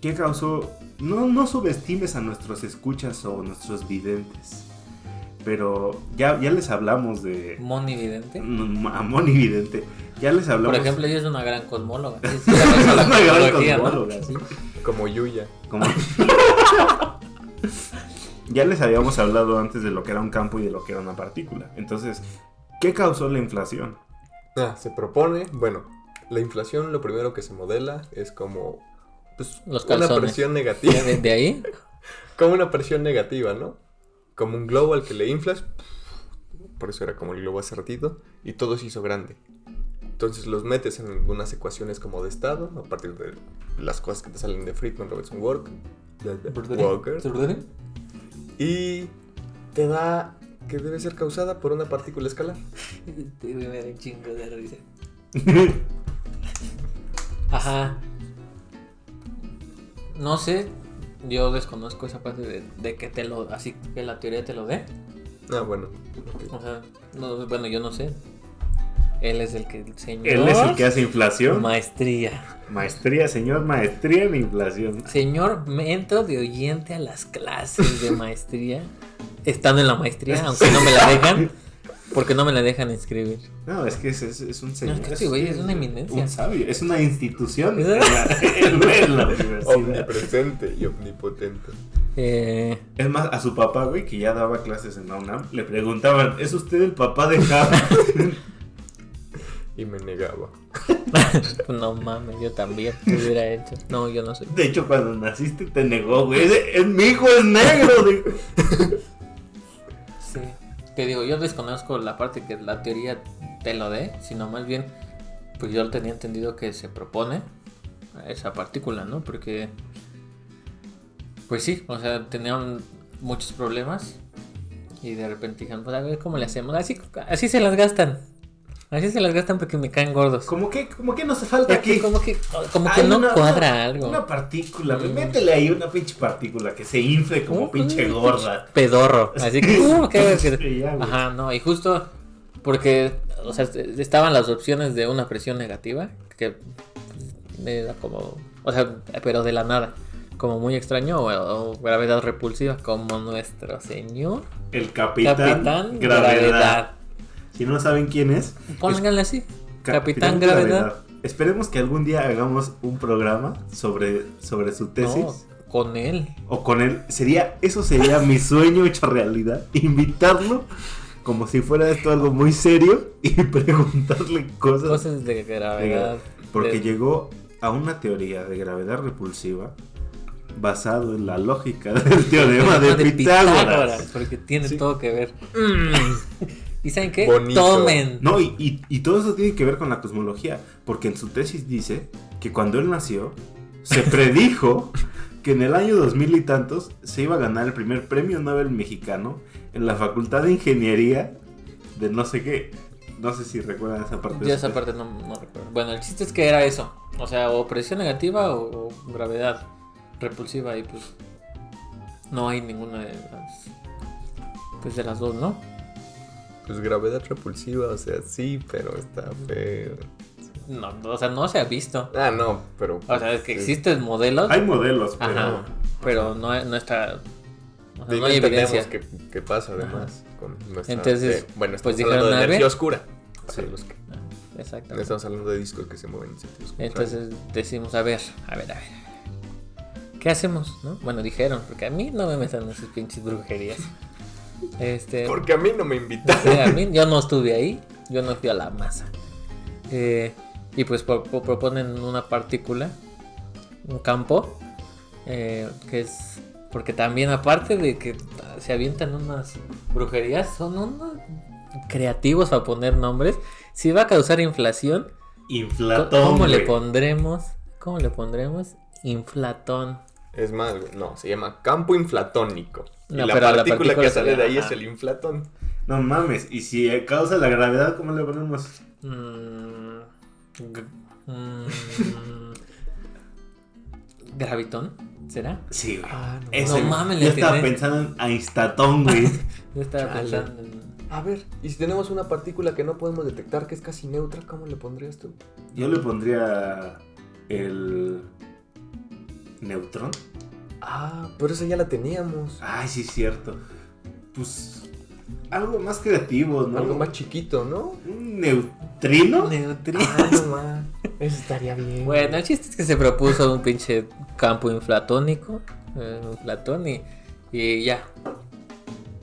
qué causó? No subestimes a nuestros escuchas o nuestros videntes, pero ya les hablamos de...
Monividente.
A Moni Vidente, ya les hablamos...
Por ejemplo, ella es una gran cosmóloga. Sí, sí, la
es una gran
cosmología, ¿no?
cosmóloga, sí.
Como Yuya.
Como- Ya les habíamos hablado antes de lo que era un campo y de lo que era una partícula. Entonces, ¿qué causó la inflación?
Se propone, bueno, la inflación lo primero que se modela es como pues,
Los
una
calzones.
presión negativa.
De ahí,
Como una presión negativa, ¿no? Como un globo al que le inflas. Por eso era como el globo hace ratito. Y todo se hizo grande. Entonces los metes en algunas ecuaciones como de estado, a partir de las cosas que te salen de Friedman, Robertson, Walker. Y te da que debe ser causada por una partícula escalar.
Me da un chingo de risa. Ajá. No sé, yo desconozco esa parte de que así que la teoría te lo dé.
Bueno.
O sea, no, bueno, yo no sé. Él es el que señor.
Él es el que hace inflación.
Maestría.
Maestría, señor, maestría en inflación.
Señor, me entro de oyente a las clases de maestría. Estando en la maestría, aunque no me la dejan. Porque no me la dejan inscribir.
No, es que es un señor.
No, es que este güey es una eminencia.
Un sabio, es una institución en la universidad.
Omnipresente y omnipotente.
Es más, a su papá, güey, que ya daba clases en la UNAM, le preguntaban, ¿es usted el papá de Harry?
Y me negaba.
No mames, yo también lo hubiera hecho. No, yo no soy.
De hecho, cuando naciste te negó, güey. Mi hijo es negro. Dijo.
Sí. Te digo, yo desconozco la parte que la teoría te lo dé, sino más bien, pues yo tenía entendido que se propone a esa partícula, ¿no? Porque, pues sí, o sea, tenían muchos problemas y de repente dijeron, pues a ver cómo le hacemos. Así se las gastan. Así se las gastan porque me caen gordos.
Como que nos falta aquí.
Como que
Hay
no
una-
cuadra algo.
Una partícula, métele ahí una pinche partícula que se infle como pinche gorda.
Pedorro. Así que,
Sí, ya, güey.
ajá, no, y justo porque, o sea, estaban las opciones de una presión negativa, que era como, o sea, pero de la nada, como muy extraño, o gravedad repulsiva, como nuestro señor
El capitán, gravedad. Si no saben quién es,
Pónganle así, Capitán Gravedad.
Esperemos que algún día hagamos un programa sobre su tesis.
No, con él.
O con él. Eso sería mi sueño hecho realidad. Invitarlo como si fuera esto algo muy serio y preguntarle
Cosas de gravedad.
Porque
de-
llegó a una teoría de gravedad repulsiva basado en la lógica del teorema de Pitágoras.
Porque tiene
Sí.
todo que ver. ¿Y saben qué?
Bonito.
Tomen.
No, y todo eso tiene que ver con la cosmología, porque en su tesis dice que cuando él nació, se predijo que en el año 2000 y tantos se iba a ganar el primer premio Nobel mexicano en la Facultad de Ingeniería de no sé qué. No sé si recuerdan esa parte.
Yo esa parte no recuerdo. Bueno, el chiste es que era eso. O sea, o presión negativa o gravedad repulsiva. Y pues no hay ninguna de las, pues de las dos, ¿no?
Pues gravedad repulsiva, o sea, sí, pero está feo.
No, o sea, no se ha visto.
Ah, no, pero...
O sea, es que existen modelos.
Hay modelos, pero...
Ajá, pero no está... O sea,
Digo,
no hay
entendemos
evidencia.
qué pasa además con nuestra...
Entonces,
bueno,
pues
estamos hablando
dijeron,
de
a ver.
energía oscura.
Sí.
Para los que no
Exactamente.
estamos hablando de discos que se mueven en sentidos contrarios.
Entonces decimos, a ver. ¿Qué hacemos? ¿No? Bueno, dijeron, porque a mí no me metan en esas pinches brujerías.
Porque a mí no me invitaron.
Sí, a mí, yo no estuve ahí, yo no fui a la masa. Y pues proponen una partícula, un campo, que es... Porque también aparte de que se avientan unas brujerías, son unos creativos para poner nombres. Si va a causar inflación,
Inflatón,
¿cómo le
güey.
pondremos? Inflatón.
Es más, güey, no, se llama campo inflatónico.
No,
y la
pero la
partícula
partícula
que sale de ahí
ajá.
es el inflatón.
No mames, y si causa la gravedad, ¿cómo le ponemos?
¿Gravitón? ¿Será?
Sí, güey.
Ah, no.
Ese,
No mames,
yo
le
estaba
atiné.
pensando en Einstatón, güey.
Yo estaba
Chale.
pensando en...
A ver, y si tenemos una partícula que no podemos detectar, que es casi neutra, ¿cómo le pondrías tú?
Yo le pondría el... ¿Neutrón?
Ah, pero esa ya la teníamos.
Ay, sí, cierto. Pues... algo más creativo, ¿no?
Algo más chiquito, ¿no?
¿Un neutrino?
Neutrino.
Ah, no más. Eso estaría bien.
Bueno, el chiste es que se propuso un pinche campo inflatónico, inflatón y ya.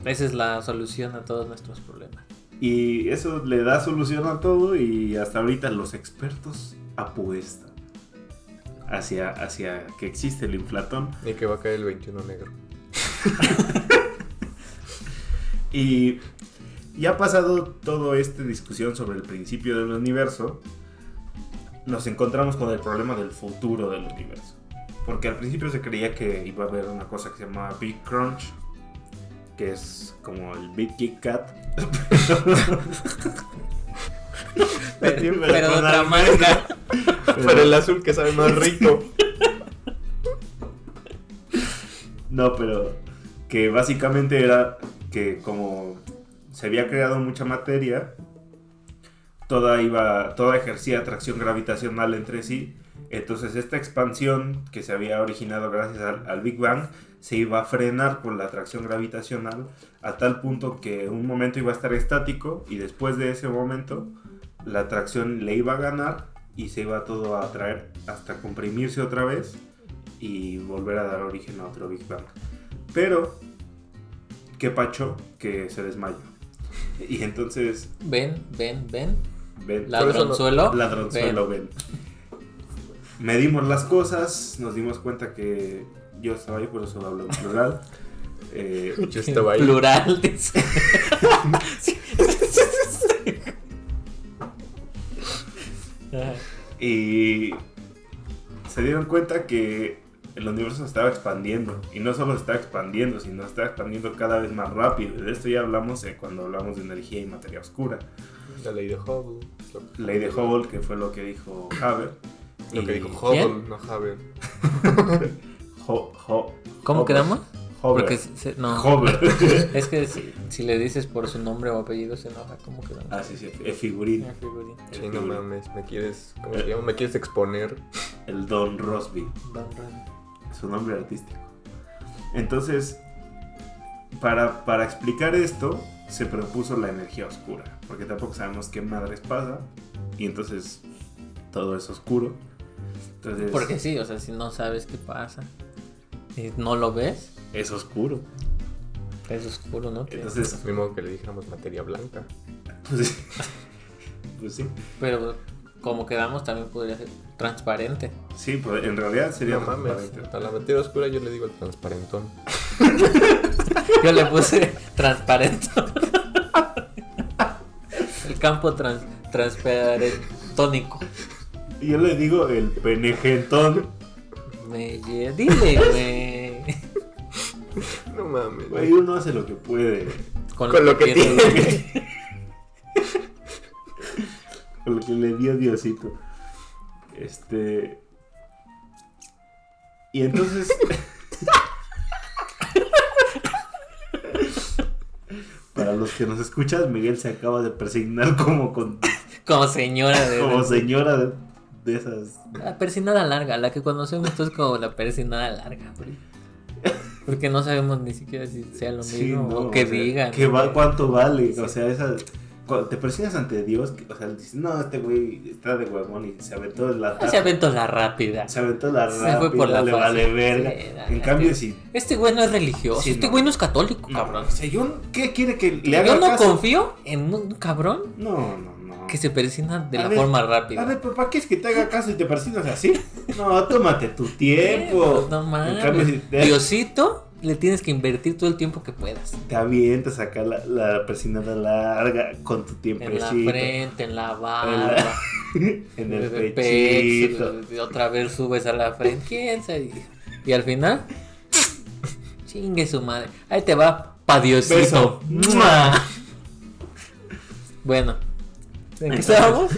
Esa es la solución a todos nuestros problemas.
Y eso le da solución a todo y hasta ahorita los expertos apuestan hacia que existe el inflatón.
Y que va a caer el 21 negro.
Y ya pasado toda esta discusión sobre el principio del universo, nos encontramos con el problema del futuro del universo. Porque al principio se creía que iba a haber una cosa que se llamaba Big Crunch, que es como el Big Kit Kat.
Pero de otra marca.
Pero el azul que sabe más rico.
No, pero que básicamente era que como se había creado mucha materia, toda ejercía atracción gravitacional entre sí. Entonces esta expansión que se había originado gracias al Big Bang se iba a frenar por la atracción gravitacional a tal punto que un momento iba a estar estático y después de ese momento la atracción le iba a ganar y se iba todo a atraer hasta comprimirse otra vez y volver a dar origen a otro Big Bang. Pero, ¿qué pacho? Que se desmayó. Y entonces...
Ven.
ven,
Ladronzuelo.
Ladronzuelo, ven. Medimos las cosas, nos dimos cuenta que yo estaba ahí, por eso hablo en plural.
Yo estaba ahí.
Plural. Dice.
Y se dieron cuenta que el universo se estaba expandiendo. Y no solo se estaba expandiendo, sino se estaba expandiendo cada vez más rápido. De esto ya hablamos cuando hablamos de energía y materia oscura.
La ley de Hubble.
Ley de Hubble, que fue lo que dijo Haber.
Lo que
Y-
dijo Hubble,
¿Quién?
no Hubble.
¿Cómo quedamos?
Hubble.
Porque no.
Hubble.
Es que si le dices por su nombre o apellido se enoja. ¿Cómo quedamos?
Ah, sí, figurín.
Ah, figurín.
Sí, no mames, me quieres, ¿cómo se llama? Me quieres exponer.
El Don Rosby.
Don Ron.
Su nombre artístico. Entonces, para explicar esto, se propuso la energía oscura. Porque tampoco sabemos qué madres pasa. Y entonces, todo es oscuro. Entonces,
Porque sí, o sea, si no sabes qué pasa y no lo ves,
es oscuro.
es oscuro, ¿no?
Entonces,
Ni modo que le dijéramos materia blanca.
pues, pues sí.
Pero como quedamos también podría ser transparente.
Sí, pues en realidad sería
No mames,
transparente.
a la materia oscura yo le digo el transparentón.
Yo le puse transparente. El campo transparentónico.
Y yo le digo el penegentón.
Meyer, dile, güey.
No mames.
Güey, uno hace lo que puede.
Con lo que tiene.
Con lo que le dio Diosito. Y entonces. Para los que nos escuchan, Miguel se acaba de persignar como
señora de...
como señora de esas.
La persinada larga, la que conocemos todos como la persinada larga, güey. Porque no sabemos ni siquiera si sea lo
Sí,
mismo
no,
o que
o sea,
digan.
¿cuánto vale?
Sí.
O sea, cuando te persignas ante Dios, o sea, dices, no, este güey está de huevón y se aventó
Se aventó la rápida.
Se aventó la
Se
rápida,
fue por la
le
fácil.
vale verga.
Sí,
En cambio, si...
Este güey no es religioso,
Sí,
este
no.
güey no es católico,
No,
cabrón.
o sea, ¿qué quiere que le haga
Yo no
caso?
confío en un cabrón
No.
que se persina de
A
la
ver,
forma rápida.
A ver, pero ¿para qué es que te haga caso y te persignas así? No, tómate tu tiempo.
No
En cambio,
mames.
si
Diosito, le tienes que invertir todo el tiempo que puedas.
te avientas acá la persignada larga con tu tiempecito.
En la frente, en la barba,
en el
de
pechito.
pecho, y otra vez subes a la frente. ¿Quién sabe? Y al final, chingue su madre. Ahí te va, pa' Diosito.
Beso.
¡Mua! Bueno, ¿en qué estábamos?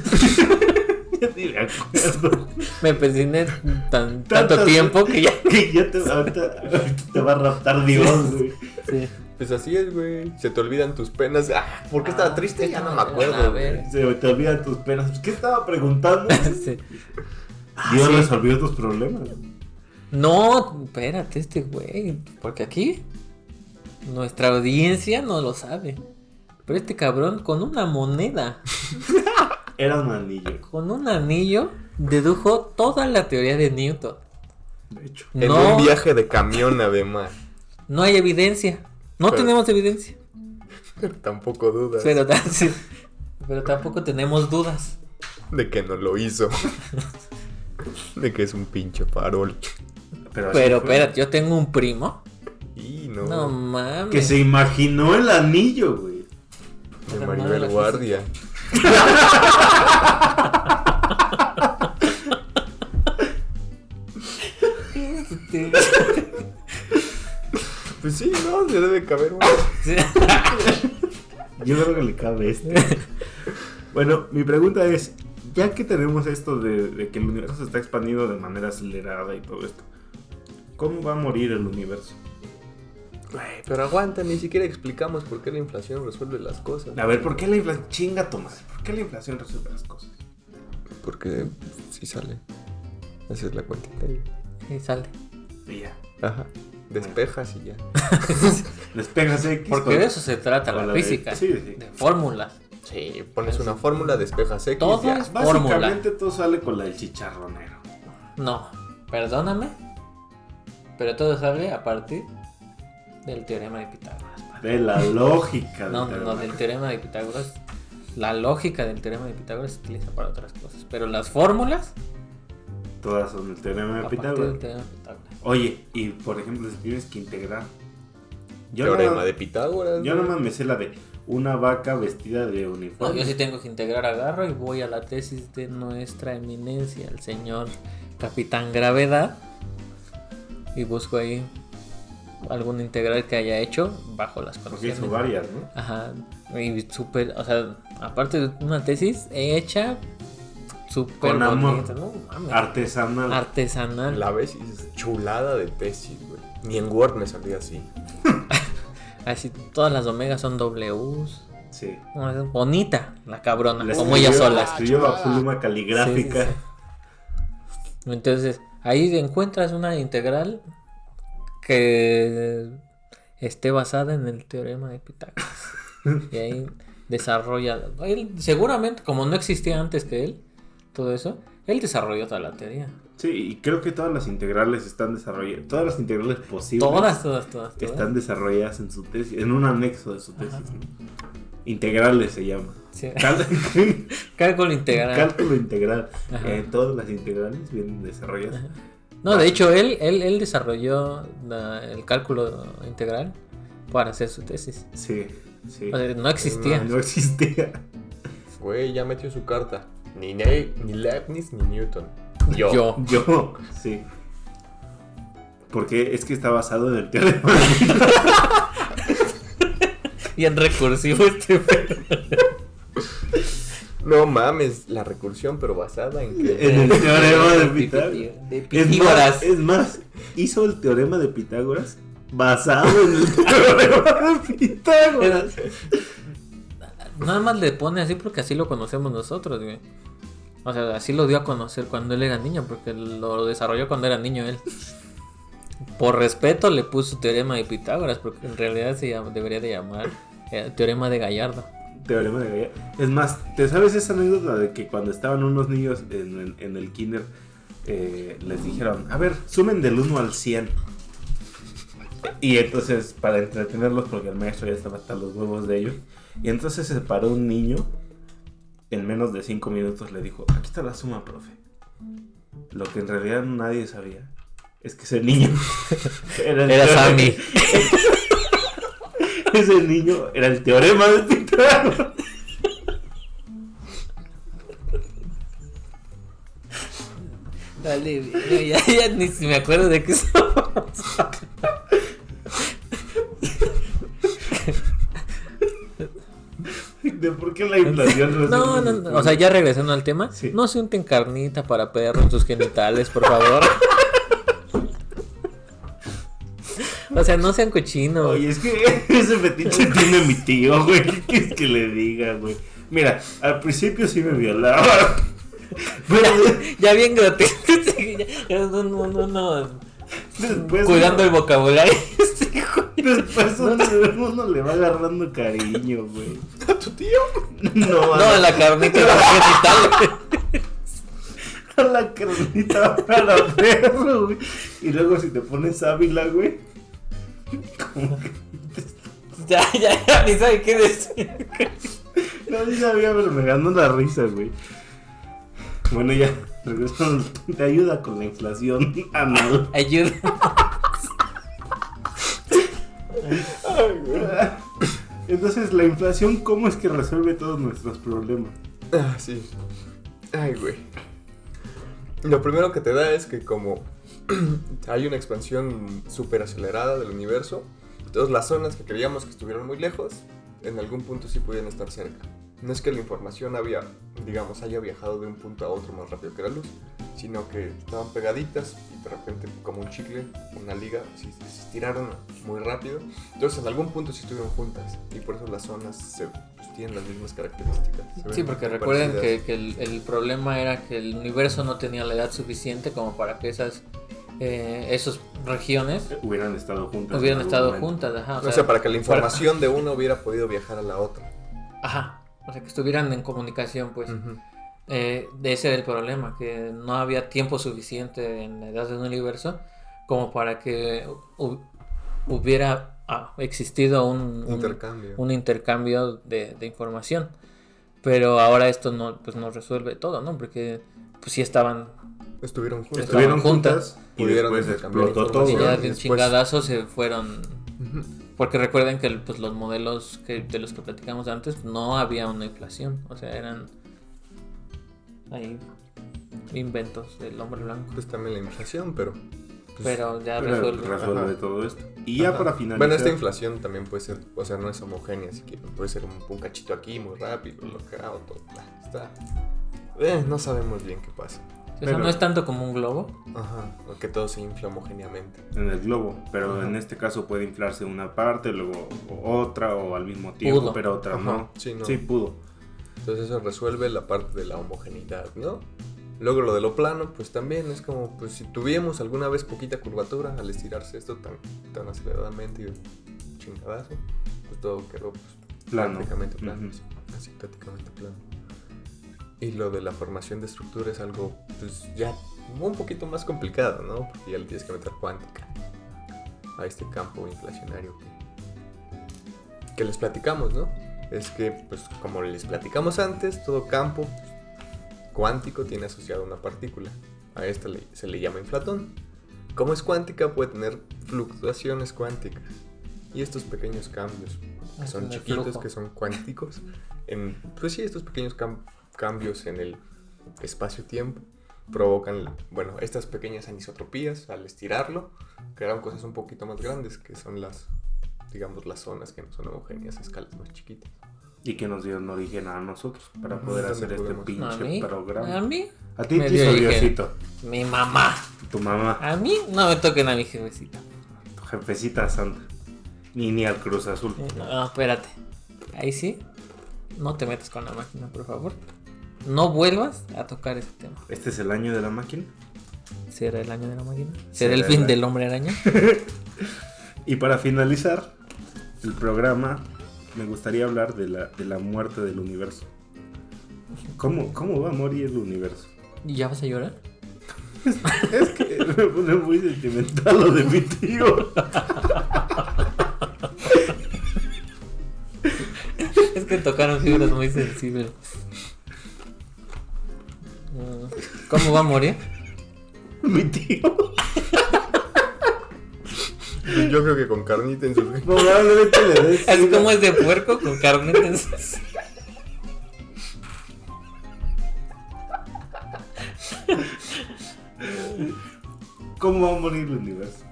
Ya ni me acuerdo.
Me persigné tanto
Tantas-
tiempo que ya.
Que ya ahorita te va a raptar Dios, güey.
Sí.
Pues así es, güey. Se te olvidan tus penas. Ah, ¿por qué estaba triste? Ya no me
A
acuerdo,
ver.
güey.
Se te olvidan tus penas. Pues, ¿qué estaba preguntando?
Sí.
Dios
sí.
resolvió tus problemas.
No, espérate, este güey. Porque aquí nuestra audiencia no lo sabe. Pero este cabrón con una moneda,
Era un anillo,
con un anillo, dedujo toda la teoría de Newton.
de hecho.
En
No,
un viaje de camión, además.
no hay evidencia. No
Pero-
tenemos evidencia.
Pero tampoco dudas
Sí, pero tampoco tenemos dudas.
de que no lo hizo. De que es un pinche farol.
Pero,
Pero
así fue.
espérate, yo tengo un primo.
Y no.
No mames.
Que se imaginó el anillo, güey.
De Maribel Guardia. Pues sí, no, le debe caber uno.
Sí.
Yo creo que le cabe Bueno, mi pregunta es, ya que tenemos esto de que el universo se está expandiendo de manera acelerada y todo esto, ¿cómo va a morir el universo?
Güey, pero aguanta, ni siquiera explicamos por qué la inflación resuelve las cosas.
A ver, ¿por qué la inflación? Chinga tu madre, ¿por qué la inflación resuelve las cosas?
Porque sí sale. Esa es la cuentita.
Y sale.
Y ya.
Ajá. Despejas y ya.
Despegas X.
Porque de eso se trata
con
la
de-
física.
sí.
De fórmulas.
Sí, pones una fórmula, despejas X.
Todo
ya.
es-
Básicamente todo sale con la del chicharronero.
No, perdóname. Pero todo sale a partir del teorema de Pitágoras.
De la lógica.
No,
del
no, del teorema de Pitágoras. La lógica del teorema de Pitágoras se utiliza para otras cosas. Pero las fórmulas,
Todas son el teorema de
a partir
Pitágoras.
del teorema de Pitágoras.
Oye, y por ejemplo, si tienes que integrar.
Teorema
no-
de Pitágoras.
Yo
güey.
nomás me sé la de una vaca vestida de
No,
uniforme.
yo sí tengo que integrar, agarro y voy a la tesis de nuestra eminencia, el señor Capitán Gravedad, y busco ahí algún integral que haya hecho bajo las
Porque
condiciones.
hizo varias, ¿no?
Ajá, y súper, o sea, aparte de una tesis hecha súper
Con amor.
bonita, ¿no? Mames.
Artesanal.
Artesanal.
La ves y dices, chulada de tesis, güey. Ni en Word me salía así.
Así, todas las omegas son Ws.
Sí.
No, es bonita, la cabrona,
La
como
escribió-
ella sola.
Escribió bajo pluma caligráfica.
Sí, sí. Entonces, ahí encuentras una integral que esté basada en el teorema de Pitágoras. Y ahí desarrolla. Él, seguramente, como no existía antes que él, todo eso, él desarrolló toda la teoría.
Sí, y creo que todas las integrales están desarrolladas. Todas las integrales posibles
Todas.
están desarrolladas en su tesis, en un anexo de su tesis. ¿No? Integrales se llama.
Sí.
Cal-
Cálculo integral.
Cálculo integral.
Ajá.
Todas las integrales vienen desarrolladas.
No, de hecho, él desarrolló el cálculo integral para hacer su tesis.
Sí, sí.
O sea, no existía.
No existía.
Güey, ya metió su carta. Ni Leibniz ni Newton. Yo.
Yo, sí. Porque es que está basado en el teorema de Pitágoras.
Y en recursivo
No mames, la recursión, pero basada en que...
En el teorema de Pitágoras.
De Pitágoras.
Es más, hizo el teorema de Pitágoras basado en el teorema de Pitágoras.
Nada más le pone así porque así lo conocemos nosotros, güey. O sea, así lo dio a conocer cuando él era niño, porque lo desarrolló cuando era niño él. Por respeto le puso teorema de Pitágoras, porque en realidad debería de llamar teorema de Gallardo.
Teorema de Gallardo. Es más, ¿te sabes esa anécdota de que cuando estaban unos niños en el kinder les dijeron, a ver, sumen del 1 al 100? Y entonces, para entretenerlos, porque el maestro ya estaba hasta los huevos de ellos, y entonces se paró un niño, en menos de 5 minutos le dijo, aquí está la suma, profe. Lo que en realidad nadie sabía es que ese niño
Era Sammy.
Ese niño era el teorema de Pitágoras.
Dale, ya ni si me acuerdo de qué somos.
¿De por qué la inflación?
No, o sea, ya regresando al tema,
sí.
No se unten carnita para perro en sus genitales, por favor. O sea, no sean cochinos.
Oye, es que ese fetiche tiene mi tío, güey. ¿Qué quieres que le diga, güey? Mira, al principio sí me violaba. Pero
Ya bien grotesco. No.
después
Cuidando el vocabulario.
Después uno le va agarrando cariño, güey.
¿A tu tío?
No,
No, la carnita de los genitales.
a la carnita para perro, güey. Y luego si te pones Ávila, güey. Como que...
Ya, ni sabe qué decir.
No, sí sabía, pero me ganó la risa, güey. Bueno, ya, regresando. Te ayuda con la inflación anal.
Ayuda.
Ay, güey.
Entonces, la inflación, ¿cómo es que resuelve todos nuestros problemas?
Ah, sí. Ay, güey. Lo primero que te da es que como hay una expansión súper acelerada del universo, entonces las zonas que creíamos que estuvieron muy lejos, en algún punto sí podían estar cerca. No es que la información haya viajado de un punto a otro más rápido que la luz, sino que estaban pegaditas y de repente como un chicle, una liga, se estiraron muy rápido. Entonces en algún punto sí estuvieron juntas y por eso las zonas pues, tienen las mismas características.
Sí, porque recuerden que el problema era que el universo no tenía la edad suficiente como para que esas regiones
Hubieran estado juntas.
hubieran
en algún
estado
momento.
juntas, ajá.
O sea, para que la información de uno hubiera podido viajar a la otra.
Ajá. O sea, que estuvieran en comunicación, pues.
Uh-huh.
Ese era el problema, que no había tiempo suficiente en la edad del universo como para que hubiera existido un intercambio de información. Pero ahora esto no resuelve todo, ¿no? Porque pues sí
Estuvieron juntas.
Estuvieron juntas y
Pudieron
después
intercambiar
explotó todo.
y ya de un
después-
chingadazo se fueron.
Uh-huh.
Porque recuerden que pues, los modelos de los que platicamos antes no había una inflación, o sea, eran ahí inventos del hombre blanco.
Pues también la inflación, pero...
Pero ya
Pero
resuelve.
Ajá. todo esto. Y ya
Ajá.
para finalizar.
Bueno, esta inflación también puede ser, o sea, no es homogénea, si quieren. Puede ser un cachito aquí muy rápido, local, todo. Está... no sabemos bien qué pasa.
O sea, no es tanto como un globo.
Ajá, o que todo se infla homogéneamente.
En el globo, pero
Ajá.
en este caso puede inflarse una parte, luego otra o al mismo tiempo,
Pudo.
pero otra
Ajá,
no.
sí, no.
Sí, pudo.
Entonces eso resuelve la parte de la homogeneidad, ¿no? Luego lo de lo plano, pues también es como, pues si tuviéramos alguna vez poquita curvatura al estirarse esto tan aceleradamente y de chingadazo, pues todo quedó pues,
Plano.
prácticamente plano,
Ujú.
sí, así prácticamente plano. Y lo de la formación de estructura es algo, pues ya un poquito más complicado, ¿no? Porque ya le tienes que meter cuántica a este campo inflacionario que les platicamos, ¿no? Es que, pues como les platicamos antes, todo campo cuántico tiene asociado una partícula. A esta se le llama inflatón. Como es cuántica, puede tener fluctuaciones cuánticas. Y estos pequeños cambios, que son
El
chiquitos,
flujo.
que son cuánticos, pues sí, estos pequeños cambios en el espacio-tiempo provocan, bueno, estas pequeñas anisotropías al estirarlo, crearon cosas un poquito más grandes, que son las, digamos, las zonas que no son homogéneas a escalas más chiquitas.
Y que nos dieron origen a nosotros para poder
¿Dónde
hacer este
podemos?
pinche programa.
¿A mí?
A ti
Me
te
dio
hizo
origen
Diosito,
Mi mamá.
tu mamá,
A mí no me toquen a mi jefecita.
tu jefecita santa. Ni al Cruz Azul.
No, espérate. Ahí sí. No te metas con la máquina, por favor. No vuelvas a tocar ese tema.
¿Este es el año de la máquina?
¿Será el año de la máquina?
Será
¿Será el
el
fin
año.
del hombre araña?
Y para finalizar el programa, me gustaría hablar de la muerte del universo. ¿Cómo va a morir el universo?
¿Y ya vas a llorar?
Es que me pone muy sentimental lo de mi tío.
Es que tocaron fibras muy sensibles. ¿Cómo va a morir?
Mi tío.
Yo creo que con carnita en sus...
Probablemente le des.
Así como es de puerco con carne. Entonces...
¿Cómo va a morir el universo?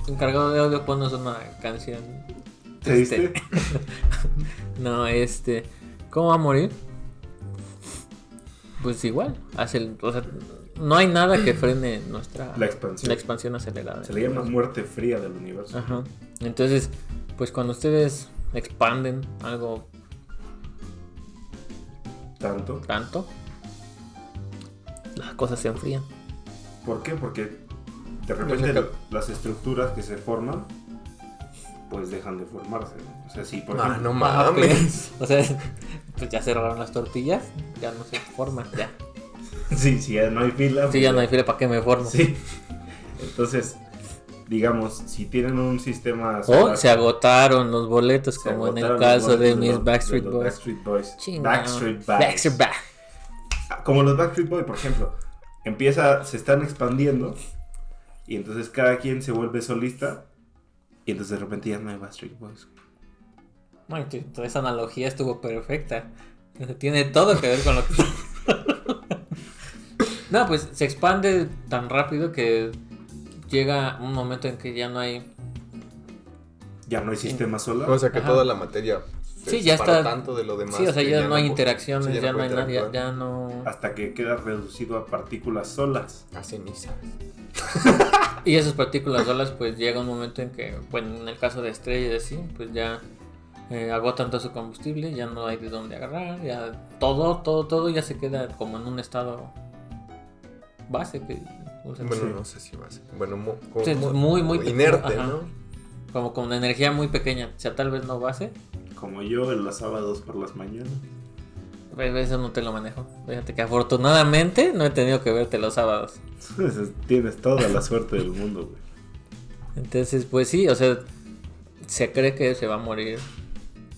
Encargado de audio, ponnos una canción.
¿Te diste?
No, ¿cómo va a morir? Pues igual. O sea, no hay nada que frene
La expansión.
la expansión acelerada.
Se le llama muerte fría del universo.
Ajá. Entonces, pues cuando ustedes expanden algo
Tanto.
tanto, las cosas se enfrían.
¿Por qué? Porque de repente
No sé
las estructuras que se forman, pues dejan de formarse, ¿no? O sea, si por
Ah,
ejemplo...
no mames.
O sea, pues ya cerraron las tortillas, ya no se forman, ya.
Sí, si ya no hay fila.
Sí,
pues
ya no hay fila para que me formo.
Sí. Entonces, digamos, si tienen un sistema...
O
solar,
se agotaron los boletos,
se
como en el
agotaron
caso
los
de
boletos
mis
los-
Backstreet
de los
Boys.
Backstreet Boys.
Chingado.
Backstreet Boys.
Backstreet Boys.
Como los Backstreet Boys, por ejemplo. Se están expandiendo. Y entonces cada quien se vuelve solista. Y entonces de repente ya no hay Backstreet Boys.
Bueno, toda esa analogía estuvo perfecta. Tiene todo que ver con lo que... No, pues se expande tan rápido que llega un momento en que ya no hay...
Ya no hay sistema solar.
O sea que
Ajá.
toda la materia se
Sí, ya
separa
está...
tanto de lo demás.
Sí, o sea,
que
ya no hay
pu-
interacciones,
sí,
ya no hay
puede
nada, ya,
interactuar.
ya no...
Hasta que queda reducido a partículas solas.
A cenizas.
Y esas partículas solas, pues llega un momento en que, bueno, en el caso de estrellas así, pues ya agotan todo su combustible, ya no hay de dónde agarrar, ya todo ya se queda como en un estado base, que, o sea,
Bueno,
Sí.
no sé si va a ser. Bueno,
o sea, es muy
inerte,
ajá,
¿no?
como con una energía muy pequeña, o sea, tal vez no base,
Como yo en los sábados por las mañanas.
pero eso no te lo manejo. Fíjate que afortunadamente no he tenido que verte los sábados.
Tienes toda la suerte del mundo, güey.
Entonces, pues sí, o sea, se cree que se va a morir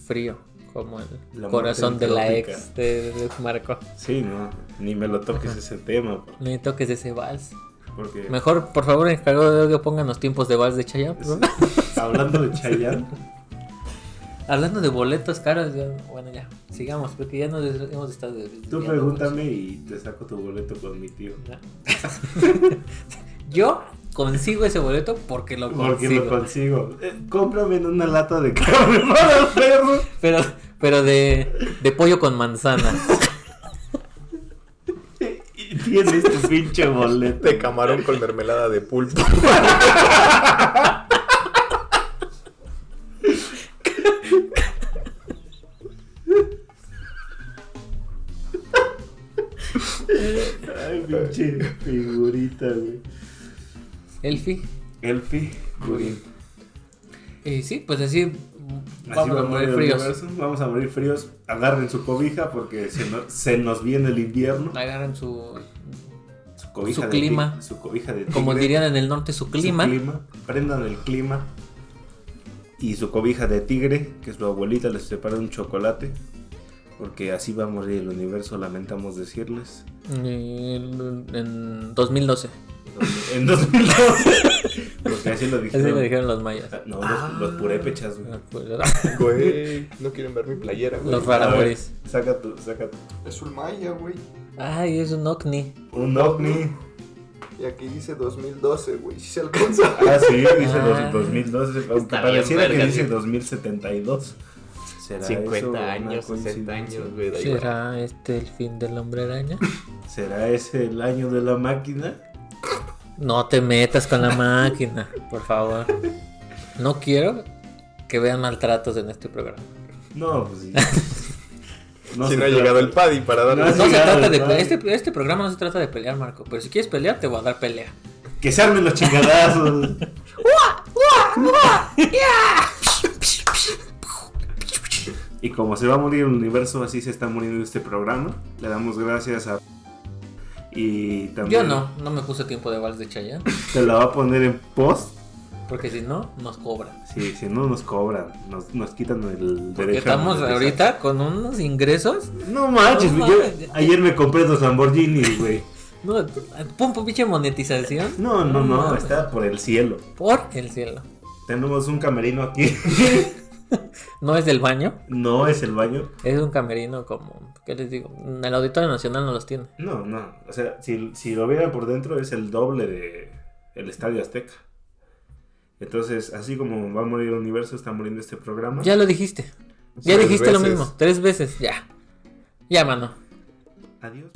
frío, como el
La
corazón
muerte
de la
entrópica.
ex de Marco.
Sí, no, ni me lo toques ese tema.
No toques ese vals.
Porque
Mejor, por favor, encargado de audio, pongan los tiempos de vals de Chayanne. ¿No?
hablando de Chayanne,
Hablando de boletos caros, bueno, ya, sigamos, porque ya nos hemos estado desviando
tú
mucho.
pregúntame y te saco tu boleto con mi tío.
Ya. Yo consigo ese boleto porque lo
Porque
consigo.
lo consigo. Cómprame en una lata de carne para el perro.
Pero de pollo con manzana.
Y tienes tu pinche boleto.
De camarón con mermelada de pulpo.
Ay, pinche figurita, güey.
Elfi.
Elfi, Gurín.
Y sí, pues así
Así
vamos
va
a
a morir
morir
el
fríos.
universo. Vamos a morir fríos. Agarren su cobija porque se nos viene el invierno.
Agarran su
Su cobija
su
de
clima.
Su cobija de
como
tigre.
dirían en el norte, su clima.
Prendan el clima. Y su cobija de tigre, que su abuelita les prepara un chocolate. Porque así va a morir el universo, lamentamos decirles.
En 2012.
En 2012. Porque así lo
Así
dijeron.
lo dijeron los mayas.
No, los purépechas, güey.
Güey, no quieren ver mi playera, güey.
Los
A ver,
faraoris.
saca tu.
Es un maya, güey.
Ay, es un ovni.
Un ovni.
Y aquí dice 2012, güey. Si se alcanza.
Ah, sí, dice
Ah.
2012. Aunque
Está
pareciera
bien,
que
verga,
dice
sí.
2072. ¿Será
50
eso una
años, 60
coincidencia?
años, güey. da igual.
¿Será este el fin del hombre araña?
¿Será ese el año de la máquina?
No te metas con la máquina, por favor. No quiero que vean maltratos en este programa.
No, pues sí.
Si no ha
trata-
llegado el Paddy para dar.
No,
No
sí,
se
claro,
trata de
claro.
este programa no se trata de pelear, Marco. Pero si quieres pelear, te voy a dar pelea.
Que se armen los chingadazos. Y como se va a morir el universo, así se está muriendo este programa. Le damos gracias a... Y también...
Yo no me puse tiempo de vals de Chayanne.
Te la va a poner en post.
Porque si no, nos cobran.
Sí, si no nos cobran, nos quitan el
Porque
derecho.
estamos
a monetizar.
ahorita con unos ingresos.
No manches,
No
yo
mames.
ayer me compré 2 Lamborghinis, güey.
No, pum, pinche monetización.
No, está por el cielo.
Por el cielo.
Tenemos un camerino aquí.
No es del baño,
No es el baño.
es un camerino como, ¿qué les digo? En el Auditorio Nacional no los tiene.
No. O sea, si lo vieran por dentro es el doble de el Estadio Azteca. Entonces, así como va a morir el universo, está muriendo este programa.
Ya lo dijiste. Ya
3
dijiste lo
veces.
mismo. 3 veces. Ya. Ya, mano.
Adiós.